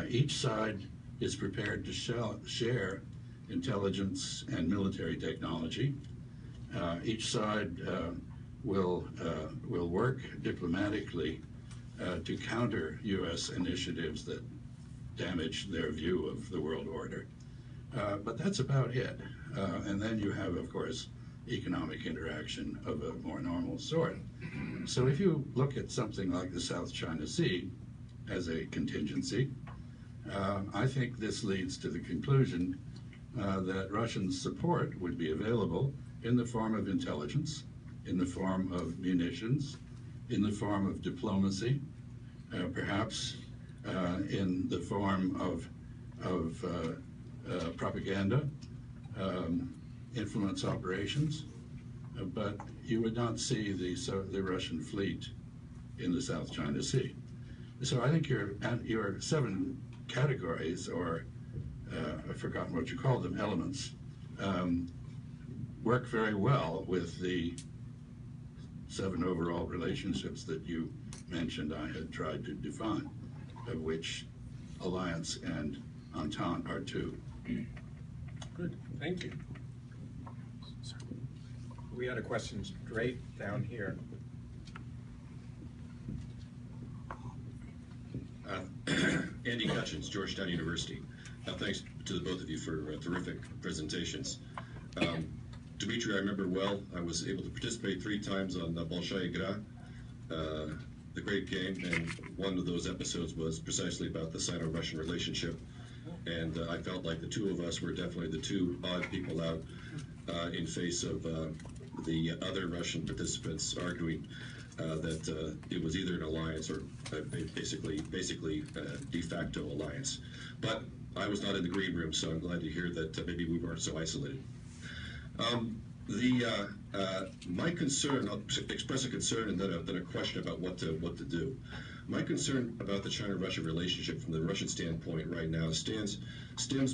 [SPEAKER 4] Each side is prepared to share intelligence and military technology. Each side will work diplomatically to counter U.S. initiatives that damage their view of the world order. But that's about it. And then you have, of course, economic interaction of a more normal sort. So if you look at something like the South China Sea as a contingency, I think this leads to the conclusion that Russian support would be available in the form of intelligence, in the form of munitions, in the form of diplomacy, perhaps in the form of propaganda, influence operations, but you would not see the Russian fleet in the South China Sea. So I think your 7 categories, or I've forgotten what you called them, elements, work very well with the 7 overall relationships that you mentioned I had tried to define, of which alliance and entente are 2.
[SPEAKER 2] Good, thank you.
[SPEAKER 5] We had a question straight down here.
[SPEAKER 6] Andy Cutchins, Georgetown University. Thanks to the both of you for terrific presentations. Dimitri, I remember well, I was able to participate 3 times on Bolshaya Gra, the great game, and one of those episodes was precisely about the Sino-Russian relationship. And I felt like the 2 of us were definitely the 2 odd people out in face of the other Russian participants arguing that it was either an alliance or basically de facto alliance. But I was not in the green room, so I'm glad to hear that maybe we weren't so isolated. My concern, I'll express a concern and then a question about what to do. My concern about the China-Russia relationship from the Russian standpoint right now stems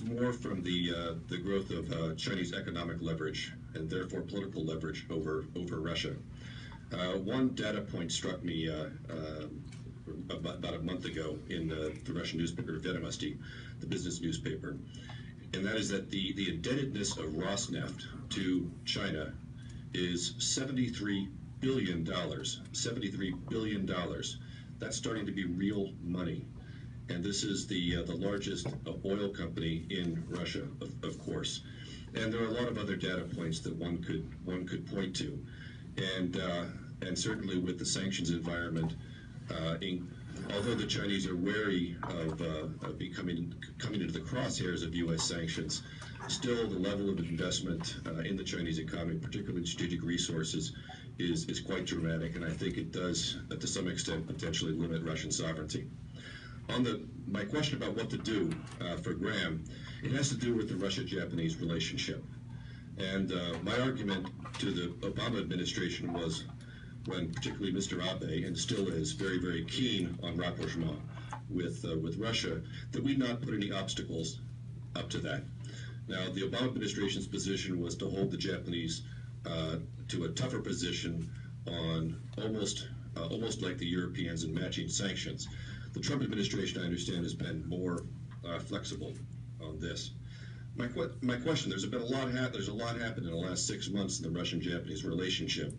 [SPEAKER 6] more from the growth of Chinese economic leverage and therefore political leverage over Russia. One data point struck me about a month ago in the Russian newspaper Vedomosti, the business newspaper, and that is that the indebtedness of Rosneft to China is $73 billion. $73 billion. That's starting to be real money. And this is the largest oil company in Russia, of course. And there are a lot of other data points that one could point to. And certainly with the sanctions environment, although the Chinese are wary of coming into the crosshairs of U.S. sanctions, still the level of investment in the Chinese economy, particularly in strategic resources, is quite dramatic, and I think it does, to some extent, potentially limit Russian sovereignty. On my question about what to do for Graham, it has to do with the Russia-Japanese relationship. And my argument to the Obama administration was, when particularly Mr. Abe, and still is, very, very keen on rapprochement with Russia, that we not put any obstacles up to that. Now, the Obama administration's position was to hold the Japanese to a tougher position on almost like the Europeans in matching sanctions. The Trump administration, I understand, has been more flexible on this. My question: there's a lot happened in the last 6 months in the Russian-Japanese relationship.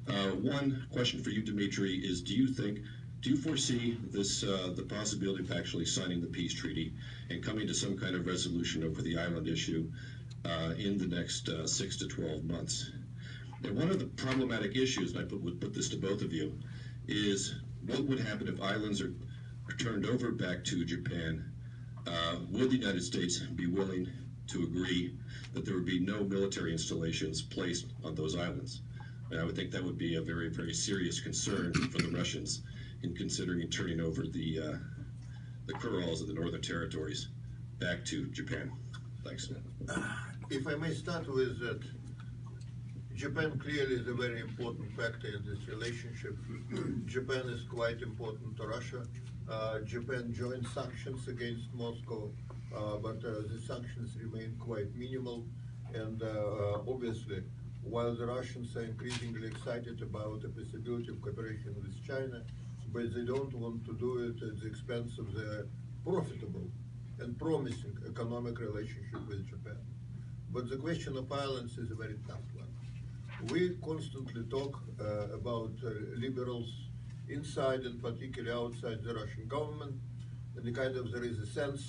[SPEAKER 6] One question for you, Dimitri, is: do you foresee this the possibility of actually signing the peace treaty and coming to some kind of resolution over the island issue in the next 6 to 12 months? And one of the problematic issues, and I would put this to both of you, is what would happen if islands are turned over back to Japan? Would the United States be willing to agree that there would be no military installations placed on those islands? And I would think that would be a very, very serious concern for the Russians in considering turning over the Kurils of the Northern Territories back to Japan. Thanks.
[SPEAKER 3] If I may start with that Japan clearly is a very important factor in this relationship. Japan is quite important to Russia. Japan joined sanctions against Moscow, but the sanctions remain quite minimal. And obviously, while the Russians are increasingly excited about the possibility of cooperation with China, but they don't want to do it at the expense of the profitable and promising economic relationship with Japan. But the question of islands is a very tough one. We constantly talk about liberals inside and particularly outside the Russian government, and there is a sense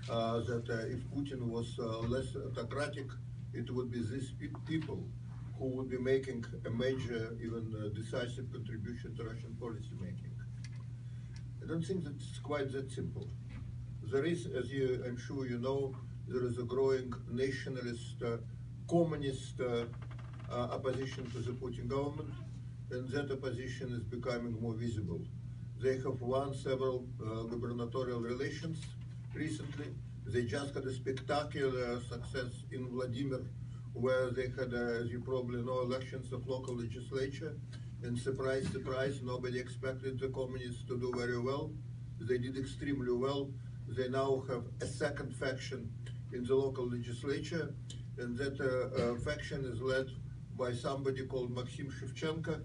[SPEAKER 3] that if Putin was less autocratic, it would be these people who would be making a major, even decisive contribution to Russian policy making. I don't think that it's quite that simple. There is, as I'm sure you know, there is a growing nationalist, communist opposition to the Putin government, and that opposition is becoming more visible. They have won several gubernatorial elections recently. They just had a spectacular success in Vladimir, where they had, as you probably know, elections of local legislature. And surprise, surprise, nobody expected the communists to do very well. They did extremely well. They now have a second faction in the local legislature, and that faction is led by somebody called Maxim Shevchenko,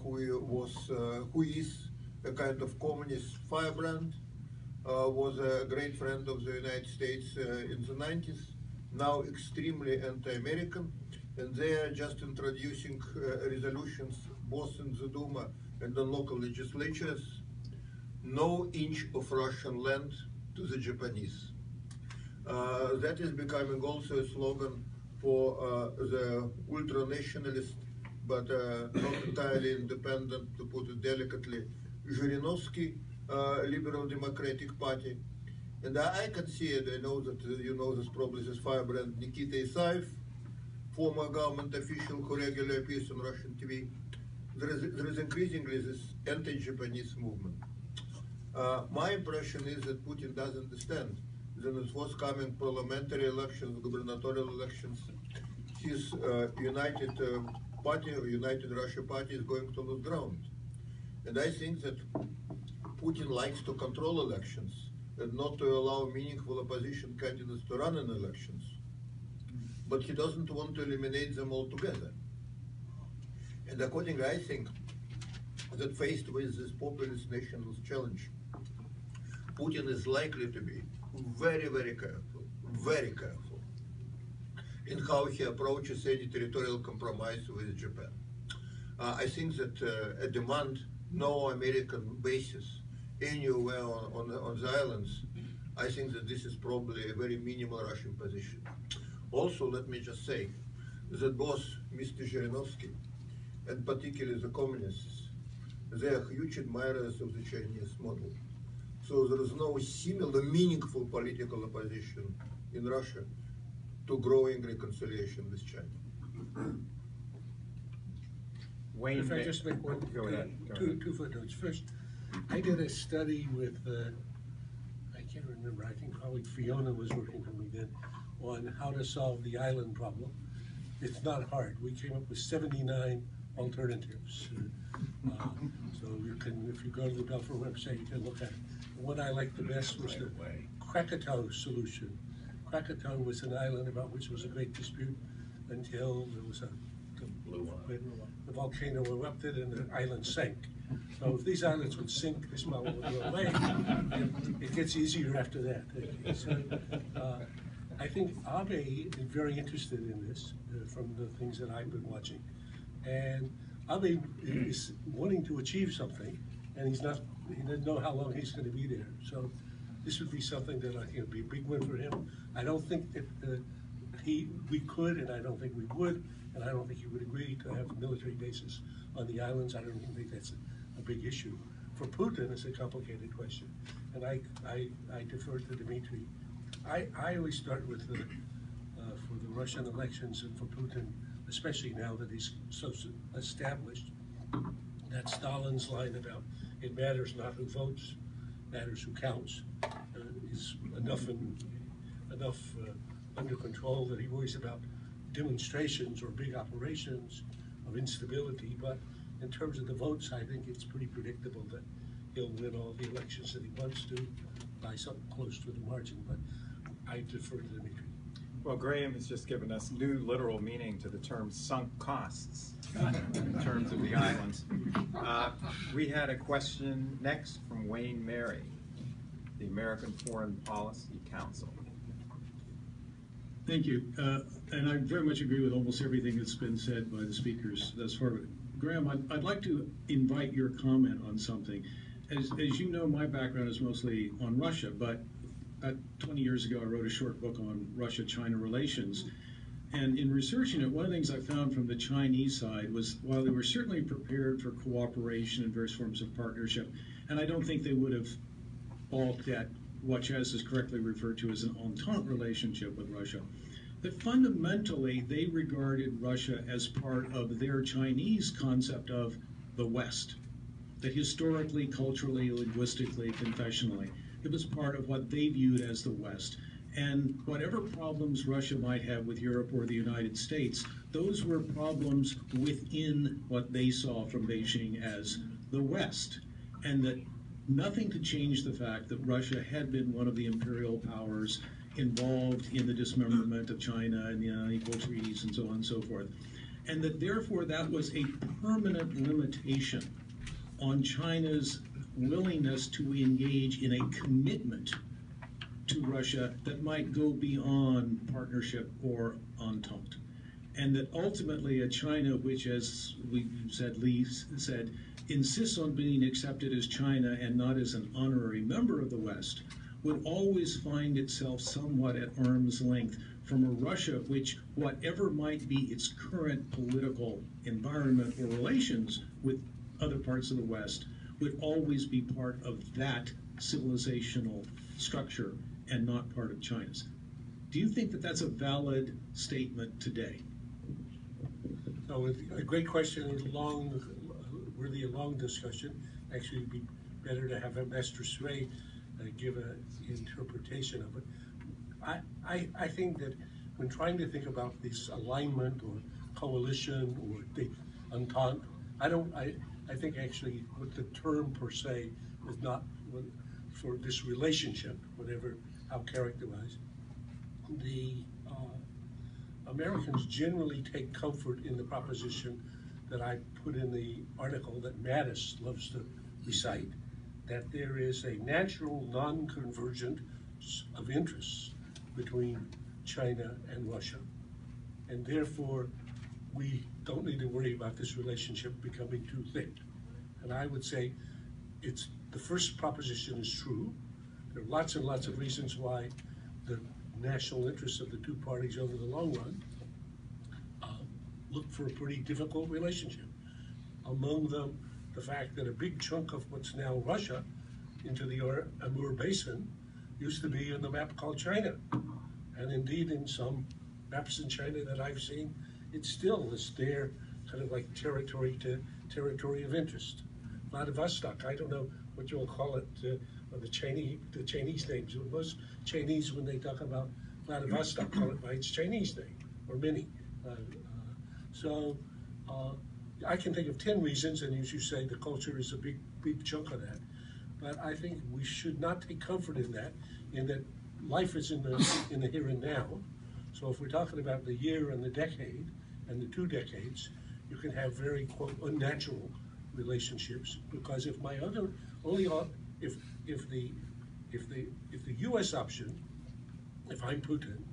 [SPEAKER 3] who is a kind of communist firebrand, was a great friend of the United States in the 90s, now extremely anti-American, and they are just introducing resolutions both in the Duma and the local legislatures: no inch of Russian land to the Japanese. That is becoming also a slogan for the ultra-nationalist, but not entirely independent, to put it delicately, Zhirinovsky Liberal Democratic Party. And I can see it. I know that you know this, probably this firebrand Nikita Isaev, former government official who regularly appears on Russian TV. There is increasingly this anti-Japanese movement. My impression is that Putin doesn't understand that in forthcoming parliamentary elections, gubernatorial elections, his United Party or United Russia Party is going to lose ground. And I think that Putin likes to control elections and not to allow meaningful opposition candidates to run in elections. But he doesn't want to eliminate them altogether. And accordingly, I think that faced with this populist nationalist challenge, Putin is likely to be very, very careful in how he approaches any territorial compromise with Japan. I think that a demand, no American bases anywhere on the islands, I think that this is probably a very minimal Russian position. Also, let me just say that both Mr. Zhirinovsky and particularly the communists, they are huge admirers of the Chinese model. So there is no similar meaningful political opposition in Russia to growing reconciliation with China.
[SPEAKER 5] Wayne,
[SPEAKER 2] if I just make one, two footnotes. First, I did a study with, I can't remember, I think colleague Fiona was working for me then, on how to solve the island problem. It's not hard. We came up with 79 alternatives. So you can, if you go to the Balfour website, you can look at it. The one I liked the best was the Krakatoa solution. Krakatoa was an island about which was a great dispute until there was the volcano erupted and the island sank. So if these islands would sink, this problem would go away. And it gets easier after that. So, I think Abe is very interested in this from the things that I've been watching. And Abe is wanting to achieve something, and he doesn't know how long he's going to be there. So this would be something that I think would be a big win for him. I don't think that we could, and I don't think we would, and I don't think he would agree to have military bases on the islands. I don't think that's a big issue. For Putin, it's a complicated question, and I defer to Dimitri. I always start with for the Russian elections and for Putin, especially now that he's so established, that Stalin's line about it matters not who votes, matters who counts, is enough under control that he worries about demonstrations or big operations of instability, but in terms of the votes, I think it's pretty predictable that he'll win all the elections that he wants to by something close to the margin, but I defer to Dimitri.
[SPEAKER 5] Well, Graham has just given us new literal meaning to the term sunk costs in terms of the islands. We had a question next from Wayne Mary, the American Foreign Policy Council.
[SPEAKER 7] Thank you. And I very much agree with almost everything that's been said by the speakers thus far. Graham, I'd like to invite your comment on something. As you know, my background is mostly on Russia, but 20 years ago I wrote a short book on Russia-China relations. And in researching it, one of the things I found from the Chinese side was while they were certainly prepared for cooperation and various forms of partnership, and I don't think they would have balked at what Chaz has correctly referred to as an entente relationship with Russia, that fundamentally they regarded Russia as part of their Chinese concept of the West, that historically, culturally, linguistically, confessionally, it was part of what they viewed as the West. And whatever problems Russia might have with Europe or the United States, those were problems within what they saw from Beijing as the West. And that nothing to change the fact that Russia had been one of the imperial powers involved in the dismemberment of China and the unequal treaties and so on and so forth. And that therefore that was a permanent limitation on China's willingness to engage in a commitment to Russia that might go beyond partnership or entente. And that ultimately a China which, as we said, Lee said, insists on being accepted as China and not as an honorary member of the West, would always find itself somewhat at arm's length from a Russia which, whatever might be its current political environment or relations with other parts of the West, would always be part of that civilizational structure and not part of China's. Do you think that that's a valid statement today?
[SPEAKER 2] So a great question, really a long discussion. Actually, it'd be better to have Master Srey give an interpretation of it. I think that when trying to think about this alignment or coalition or the entente, I think actually what the term per se is not for this relationship, whatever, how characterized. The Americans generally take comfort in the proposition that I put in the article that Mattis loves to recite, that there is a natural non-convergence of interests between China and Russia. And therefore, we don't need to worry about this relationship becoming too thick. And I would say the first proposition is true. There are lots and lots of reasons why the national interests of the two parties over the long run look for a pretty difficult relationship. Among them, the fact that a big chunk of what's now Russia into the Amur Basin used to be in the map called China. And indeed, in some maps in China that I've seen, it still is there, kind of like territory to territory of interest. Vladivostok, I don't know what you'll call it, the Chinese names. Most Chinese, when they talk about Vladivostok, call it by its Chinese name, or many. So I can think of 10 reasons, and as you say, the culture is a big chunk of that. But I think we should not take comfort in that life is in the here and now. So if we're talking about the year and the decade and the 2 decades, you can have very, quote, unnatural relationships, because if the U.S. option, if I'm Putin,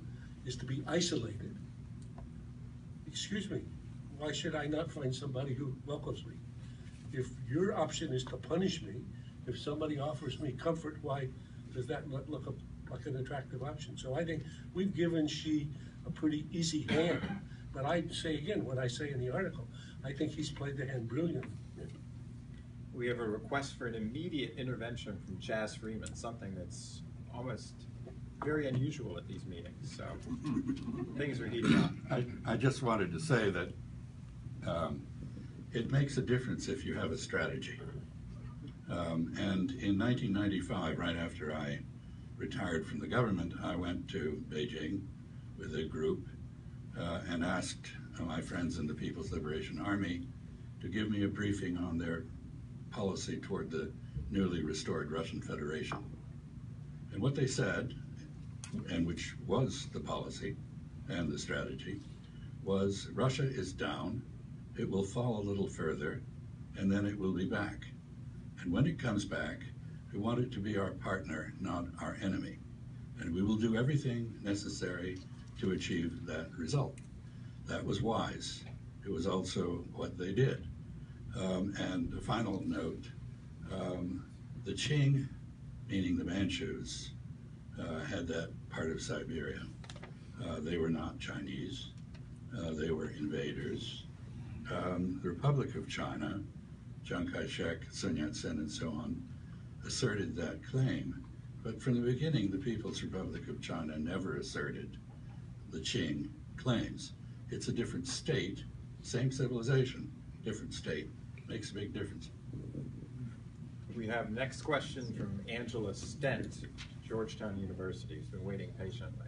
[SPEAKER 2] is to be isolated, excuse me, why should I not find somebody who welcomes me? If your option is to punish me, if somebody offers me comfort, why does that not look like an attractive option? So I think we've given Xi a pretty easy hand. But I say again, what I say in the article, I think he's played the hand brilliantly.
[SPEAKER 5] We have a request for an immediate intervention from Chaz Freeman, something that's almost very unusual at these meetings. So things are heating up.
[SPEAKER 4] I just wanted to say that it makes a difference if you have a strategy. And in 1995, right after I retired from the government, I went to Beijing with a group and asked my friends in the People's Liberation Army to give me a briefing on their policy toward the newly restored Russian Federation. And what they said, and which was the policy and the strategy, was Russia is down, it will fall a little further, and then it will be back. And when it comes back, we want it to be our partner, not our enemy. And we will do everything necessary to achieve that result. That was wise. It was also what they did. And the final note, the Qing, meaning the Manchus, had that part of Siberia. They were not Chinese. They were invaders. The Republic of China, Chiang Kai-shek, Sun Yat-sen, and so on, asserted that claim. But from the beginning, the People's Republic of China never asserted the Qing claims. It's a different state, same civilization, different state. Makes a big difference.
[SPEAKER 5] We have next question from Angela Stent, Georgetown University, who's been waiting patiently.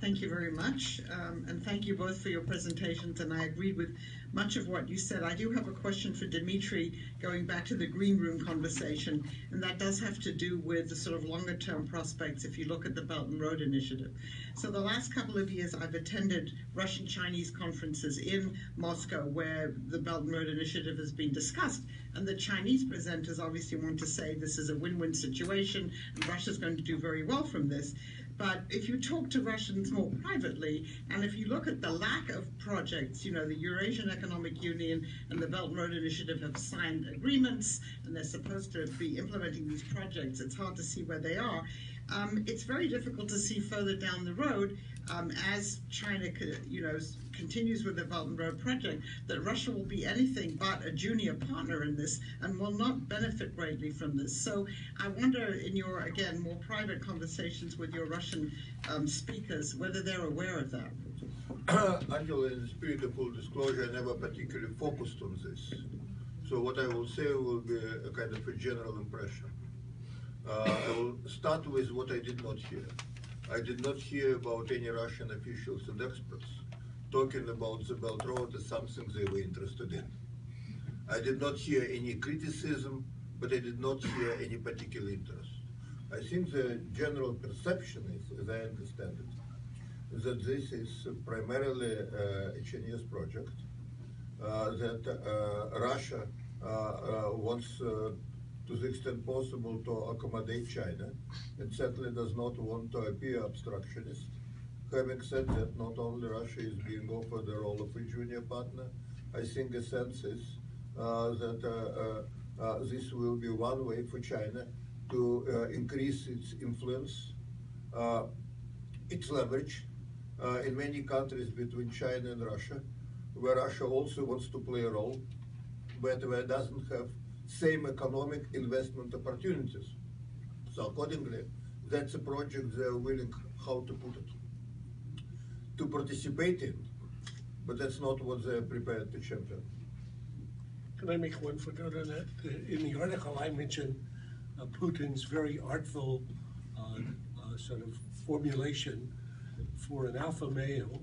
[SPEAKER 8] Thank you very much, and thank you both for your presentations, and I agreed with much of what you said. I do have a question for Dimitri, going back to the green room conversation, and that does have to do with the sort of longer term prospects if you look at the Belt and Road Initiative. So the last couple of years I've attended Russian-Chinese conferences in Moscow where the Belt and Road Initiative has been discussed, and the Chinese presenters obviously want to say this is a win-win situation and Russia's going to do very well from this. But if you talk to Russians more privately, and if you look at the lack of projects, you know, the Eurasian Economic Union and the Belt and Road Initiative have signed agreements, and they're supposed to be implementing these projects. It's hard to see where they are. It's very difficult to see further down the road as China, you know, continues with the Belt and Road project, that Russia will be anything but a junior partner in this and will not benefit greatly from this. So I wonder, in your, again, more private conversations with your Russian speakers, whether they're aware of that.
[SPEAKER 3] Angela, in the spirit of full disclosure, I never particularly focused on this. So what I will say will be a kind of a general impression. I will start with what I did not hear. I did not hear about any Russian officials and experts talking about the Belt Road as something they were interested in. I did not hear any criticism, but I did not hear any particular interest. I think the general perception is, as I understand it, that this is primarily a Chinese project, that Russia wants to the extent possible to accommodate China. It certainly does not want to appear obstructionist. Having said that, not only Russia is being offered the role of a junior partner, I think the sense is that this will be one way for China to increase its influence, its leverage in many countries between China and Russia, where Russia also wants to play a role, but where it doesn't have same economic investment opportunities. So accordingly, that's a project they're willing, how to put it, to participate in, but that's not what they're prepared to champion.
[SPEAKER 2] Can I make one footnote on that? In the article I mentioned Putin's very artful sort of formulation for an alpha male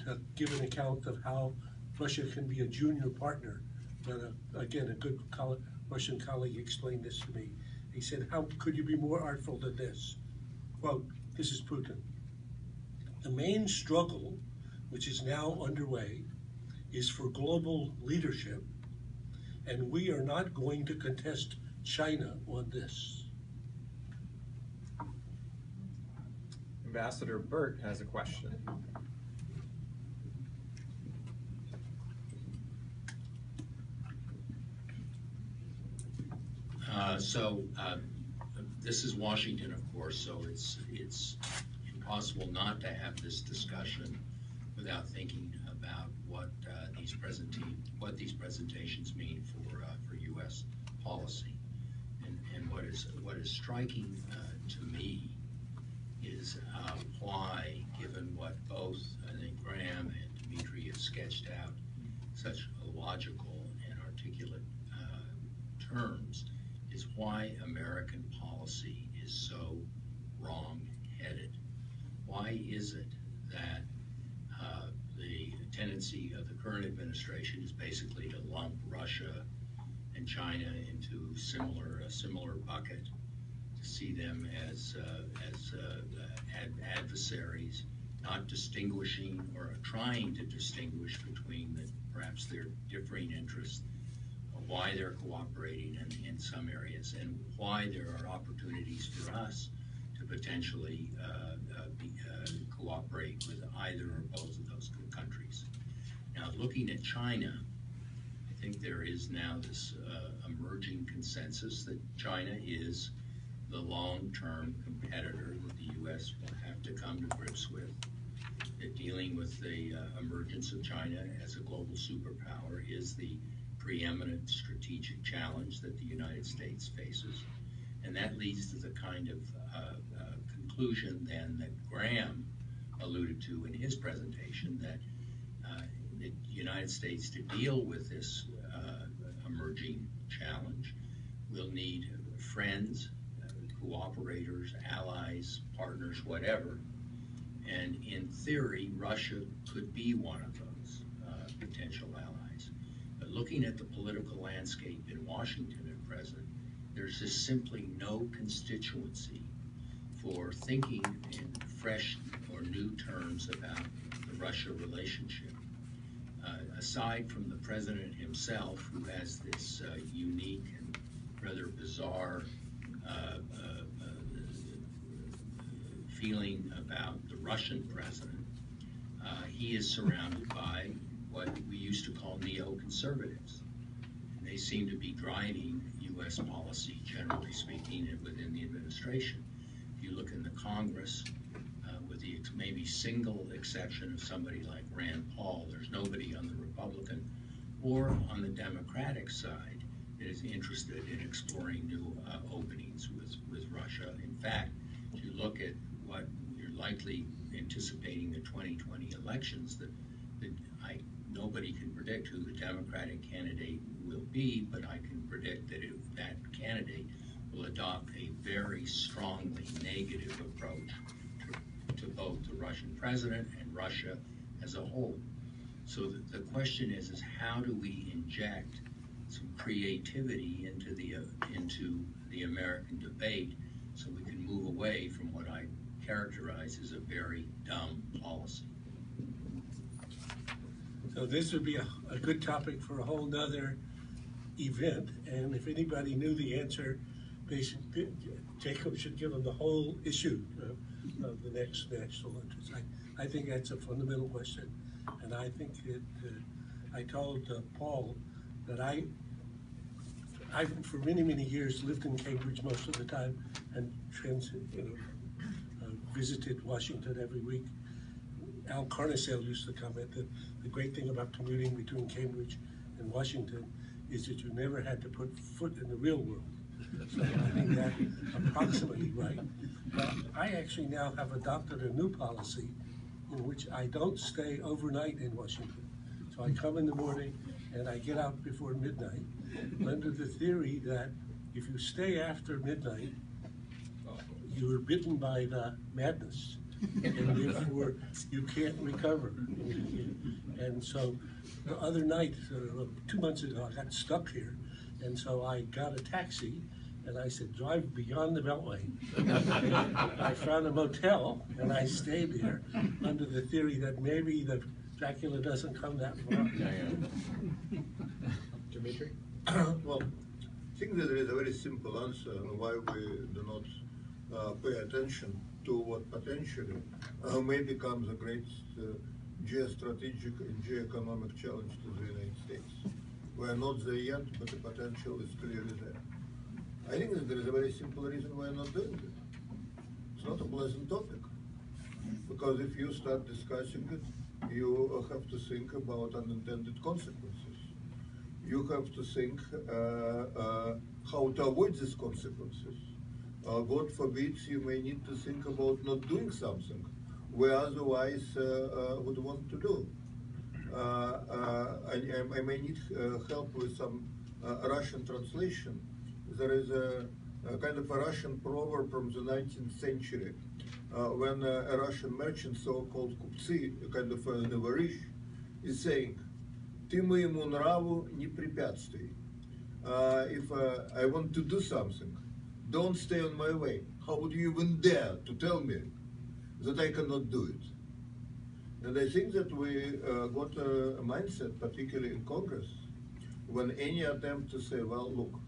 [SPEAKER 2] to give an account of how Russia can be a junior partner. And again, a good Russian colleague explained this to me. He said, how could you be more artful than this? Quote, this is Putin. The main struggle, which is now underway, is for global leadership, and we are not going to contest China on this.
[SPEAKER 5] Ambassador Burt has a question.
[SPEAKER 9] This is Washington, of course, so it's impossible not to have this discussion without thinking about what these presentations mean for U.S. policy. And what is striking to me is why, given what both I think Graham and Dimitri have sketched out, such logical and articulate terms, is why American policy is so wrong-headed. Why is it that tendency of the current administration is basically to lump Russia and China into a similar bucket, to see them as adversaries, not distinguishing or trying to distinguish between perhaps their differing interests, why they're cooperating in some areas, and why there are opportunities for us to potentially cooperate with either or both of those countries. Now, looking at China, I think there is now this emerging consensus that China is the long-term competitor that the U.S. will have to come to grips with. That dealing with the emergence of China as a global superpower is the preeminent strategic challenge that the United States faces. And that leads to the kind of conclusion then that Graham alluded to in his presentation, that the United States, to deal with this emerging challenge, will need friends, cooperators, allies, partners, whatever. And in theory, Russia could be one of those potential allies. But looking at the political landscape in Washington at present, there's just simply no constituency for thinking in fresh or new terms about the Russia relationship. Aside from the president himself, who has this unique and rather bizarre feeling about the Russian president, he is surrounded by what we used to call neoconservatives. And they seem to be driving U.S. policy, generally speaking, within the administration. If you look in the Congress, with the maybe single exception of somebody like Rand Paul, there's nobody on the Republican or on the Democratic side that is interested in exploring new openings with Russia. In fact, if you look at what you're likely anticipating the 2020 elections, that nobody can predict who the Democratic candidate will be, but I can predict that that candidate will adopt a very strongly negative approach to both the Russian president and Russia as a whole. So the question is how do we inject some creativity into the American debate so we can move away from what I characterize as a very dumb policy?
[SPEAKER 2] So this would be a good topic for a whole nother event, and if anybody knew the answer, Jacob should give them the whole issue of the next national interest. I think that's a fundamental question, and I think that I told Paul that I for many years lived in Cambridge most of the time and visited Washington every week. Al Carnesale used to comment that the great thing about commuting between Cambridge and Washington is that you never had to put foot in the real world. So I think that's approximately right. But I actually now have adopted a new policy in which I don't stay overnight in Washington. So I come in the morning and I get out before midnight, under the theory that if you stay after midnight, you are bitten by the madness, and therefore you can't recover. And so the other night, 2 months ago, I got stuck here, and so I got a taxi, and I said, drive beyond the Beltway. I found a motel, and I stayed there under the theory that maybe the Dracula doesn't come that far.
[SPEAKER 5] Dimitri?
[SPEAKER 3] Well, I think that there is a very simple answer why we do not pay attention to what potentially may become the greatest geostrategic and geoeconomic challenge to the United States. We are not there yet, but the potential is clearly there. I think that there is a very simple reason why we are not doing it. It's not a pleasant topic, because if you start discussing it, you have to think about unintended consequences. You have to think how to avoid these consequences. God forbid, you may need to think about not doing something we otherwise would want to do. I may need help with some Russian translation. There is a kind of a Russian proverb from the 19th century when a Russian merchant, so-called kupцы, kind of the rich, is saying, "Ты моему нраву не препятствуй." If I want to do something, don't stay on my way. How would you even dare to tell me that I cannot do it? And I think that we got a mindset, particularly in Congress, when any attempt to say, well, look,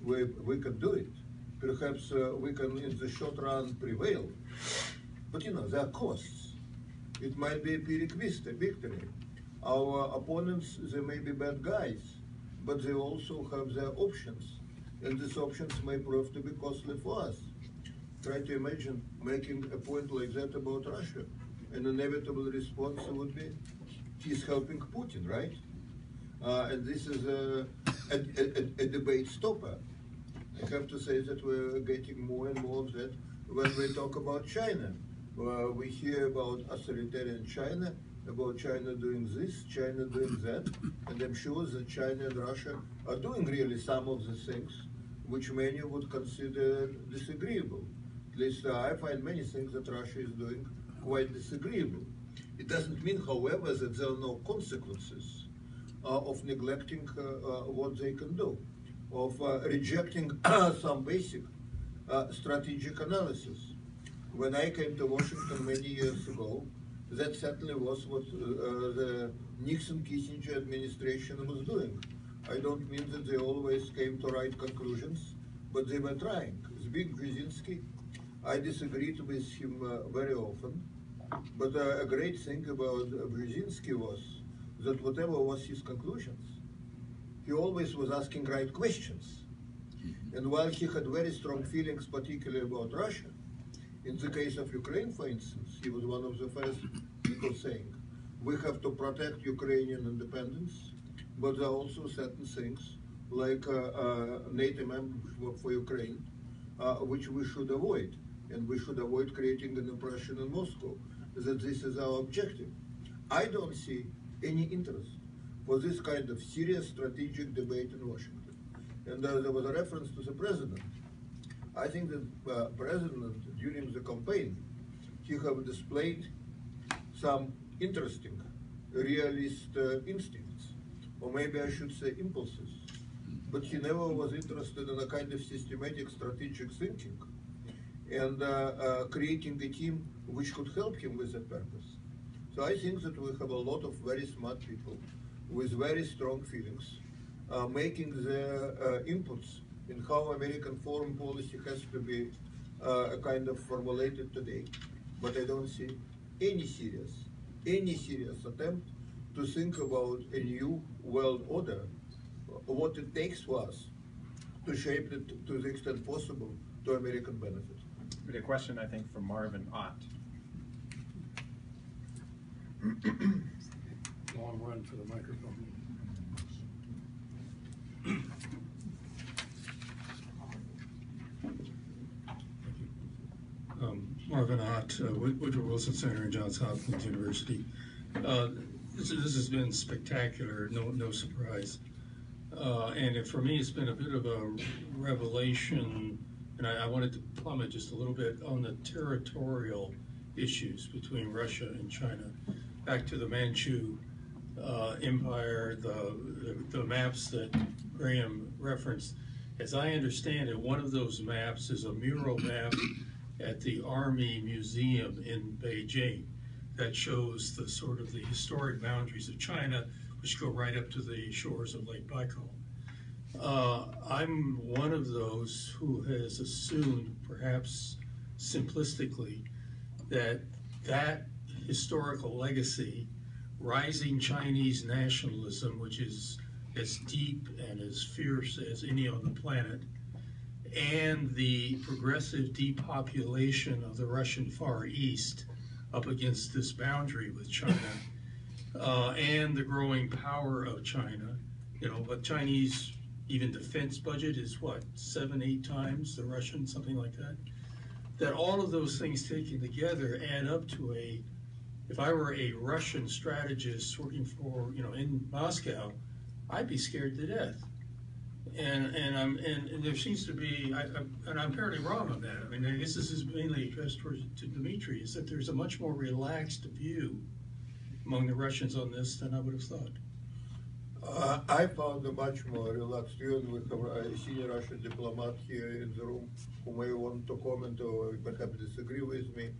[SPEAKER 3] we can do it. Perhaps we can, in the short run, prevail. But, there are costs. It might be a Pyrrhic victory. Our opponents, they may be bad guys, but they also have their options. And these options may prove to be costly for us. Try to imagine making a point like that about Russia. An inevitable response would be, he's helping Putin, right? And this is a debate stopper. I have to say that we're getting more and more of that when we talk about China. We hear about authoritarian China, about China doing this, China doing that, and I'm sure that China and Russia are doing really some of the things which many would consider disagreeable. At least I find many things that Russia is doing quite disagreeable. It doesn't mean, however, that there are no consequences of neglecting what they can do, of rejecting some basic strategic analysis. When I came to Washington many years ago, that certainly was what the Nixon-Kissinger administration was doing. I don't mean that they always came to right conclusions, but they were trying. Zbigniew Brzezinski, I disagreed with him very often, but a great thing about Brzezinski was that whatever was his conclusions, he always was asking right questions. And while he had very strong feelings, particularly about Russia, in the case of Ukraine, for instance, he was one of the first people saying, we have to protect Ukrainian independence, but there are also certain things like NATO membership for Ukraine, which we should avoid. And we should avoid creating an impression in Moscow that this is our objective. I don't see any interest for this kind of serious strategic debate in Washington. And there was a reference to the president. I think that the president, during the campaign, he have displayed some interesting realist instincts, or maybe I should say impulses. But he never was interested in a kind of systematic strategic thinking and creating a team which could help him with that purpose. So I think that we have a lot of very smart people with very strong feelings making their inputs in how American foreign policy has to be formulated today. But I don't see any serious attempt to think about a new world order, what it takes for us to shape it to the extent possible to American benefit.
[SPEAKER 5] We had a question, I think, from Marvin Ott.
[SPEAKER 2] Long run for the microphone.
[SPEAKER 10] Marvin Ott, Woodrow Wilson Center and Johns Hopkins University. This has been spectacular, no surprise. And for me, it's been a bit of a revelation, and I wanted to plummet just a little bit on the territorial issues between Russia and China. Back to the Manchu Empire, the maps that Graham referenced. As I understand it, one of those maps is a mural map at the Army Museum in Beijing that shows the sort of the historic boundaries of China, which go right up to the shores of Lake Baikal. I'm one of those who has assumed, perhaps simplistically, that historical legacy, rising Chinese nationalism, which is as deep and as fierce as any on the planet, and the progressive depopulation of the Russian Far East up against this boundary with China, and the growing power of China, but Chinese even defense budget is what, 7-8 times the Russian, something like that. That all of those things taken together add up to if I were a Russian strategist working for, in Moscow, I'd be scared to death. And there seems to be, and I'm apparently wrong on that. I mean, I guess this is mainly addressed to Dimitri, is that there's a much more relaxed view among the Russians on this than I would have thought.
[SPEAKER 3] I found a much more relaxed view, and we have a senior Russian diplomat here in the room who may want to comment or perhaps disagree with me.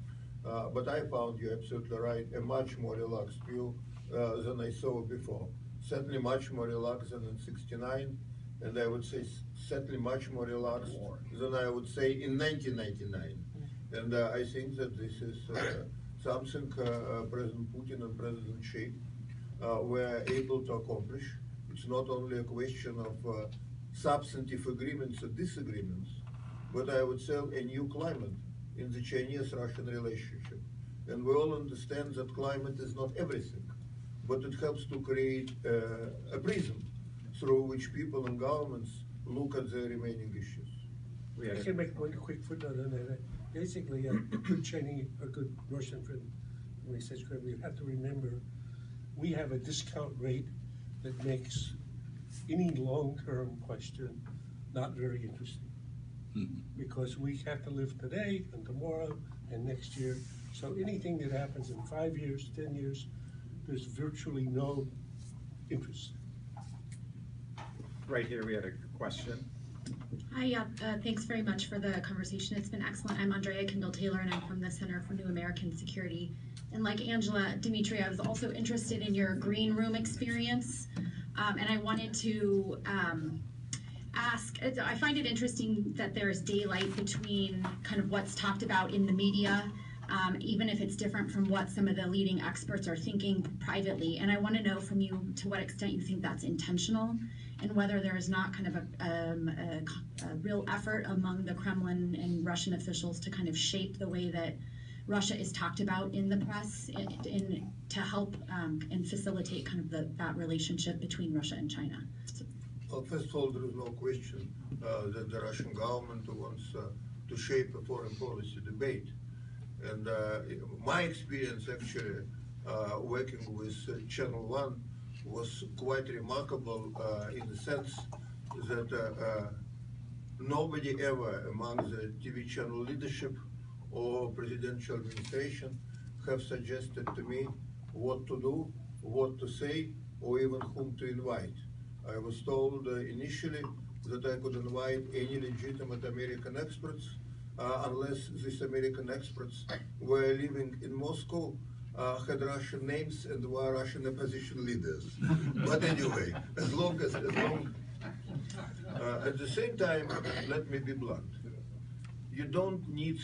[SPEAKER 3] But I found, you're absolutely right, a much more relaxed view than I saw before. Certainly much more relaxed than in '69, and I would say certainly much more relaxed than I would say in 1999. And I think that this is something President Putin and President Xi were able to accomplish. It's not only a question of substantive agreements or disagreements, but I would say a new climate in the Chinese-Russian relationship. And we all understand that climate is not everything, but it helps to create a prism through which people and governments look at the remaining issues.
[SPEAKER 2] I can make one quick footnote on that. Basically, a good Chinese, a good Russian friend from me says, we have to remember we have a discount rate that makes any long-term question not very interesting. Because we have to live today and tomorrow and next year. So anything that happens in 5 years, 10 years, there's virtually no interest.
[SPEAKER 5] Right here, we had a question.
[SPEAKER 11] Hi, thanks very much for the conversation. It's been excellent. I'm Andrea Kendall-Taylor, and I'm from the Center for New American Security. And like Angela, Dimitri, I was also interested in your green room experience, and I wanted to ask, I find it interesting that there's daylight between kind of what's talked about in the media, even if it's different from what some of the leading experts are thinking privately. And I want to know from you to what extent you think that's intentional, and whether there is not kind of a real effort among the Kremlin and Russian officials to kind of shape the way that Russia is talked about in the press to help and facilitate kind of that relationship between Russia and China.
[SPEAKER 3] Well, first of all, there is no question that the Russian government wants to shape a foreign policy debate. And my experience actually working with Channel 1 was quite remarkable in the sense that nobody ever among the TV channel leadership or presidential administration have suggested to me what to do, what to say, or even whom to invite. I was told initially that I could invite any legitimate American experts unless these American experts were living in Moscow, had Russian names, and were Russian opposition leaders. But anyway, at the same time, let me be blunt. You don't need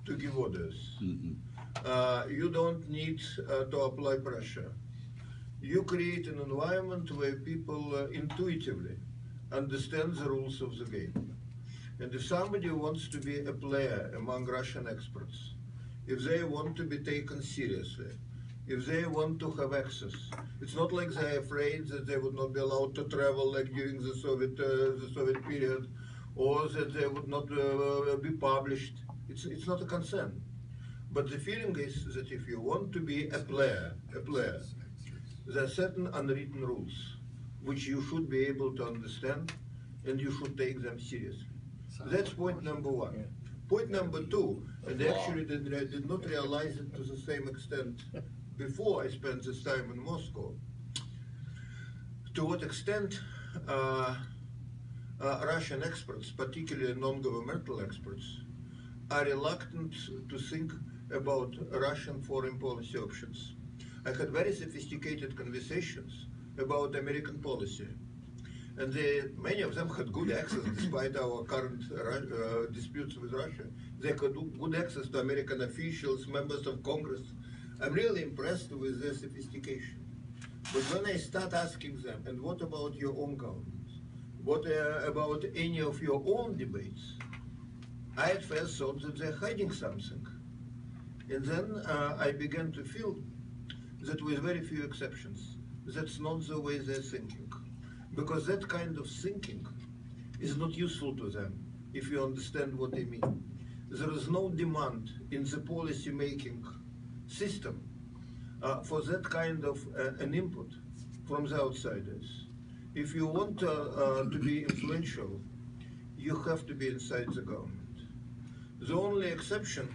[SPEAKER 3] to give orders. You don't need to apply pressure. You create an environment where people intuitively understand the rules of the game. And if somebody wants to be a player among Russian experts, if they want to be taken seriously, if they want to have access, it's not like they're afraid that they would not be allowed to travel like during the Soviet period, or that they would not be published. It's not a concern. But the feeling is that if you want to be a player, there are certain unwritten rules which you should be able to understand, and you should take them seriously. That's point number one. Point number two, and actually I did not realize it to the same extent before I spent this time in Moscow, to what extent Russian experts, particularly non-governmental experts, are reluctant to think about Russian foreign policy options. I had very sophisticated conversations about American policy, and many of them had good access, despite our current disputes with Russia. They had good access to American officials, members of Congress. I'm really impressed with their sophistication. But when I start asking them, and what about your own government? What about any of your own debates? I at first thought that they're hiding something. And then I began to feel that with very few exceptions, that's not the way they're thinking. Because that kind of thinking is not useful to them, if you understand what I mean. There is no demand in the policy-making system for that kind of an input from the outsiders. If you want to be influential, you have to be inside the government. The only exception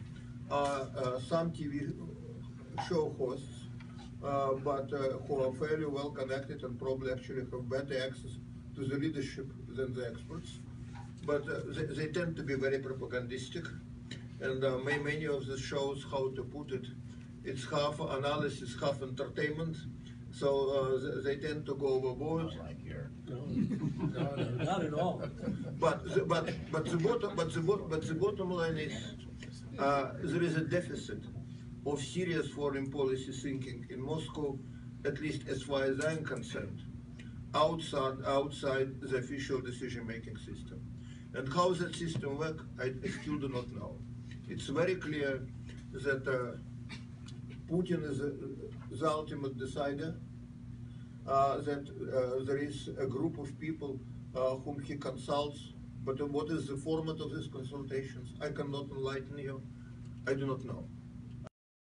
[SPEAKER 3] are some TV show hosts but who are fairly well connected and probably actually have better access to the leadership than the experts. But they tend to be very propagandistic, and many of the shows, how to put it, it's half analysis, half entertainment. So they tend to go overboard.
[SPEAKER 2] No, not at all.
[SPEAKER 3] But the bottom line is there is a deficit of serious foreign policy thinking in Moscow, at least as far as I'm concerned, outside the official decision-making system. And how that system works, I still do not know. It's very clear that Putin is the ultimate decider, that there is a group of people whom he consults, but what is the format of these consultations? I cannot enlighten you. I do not know.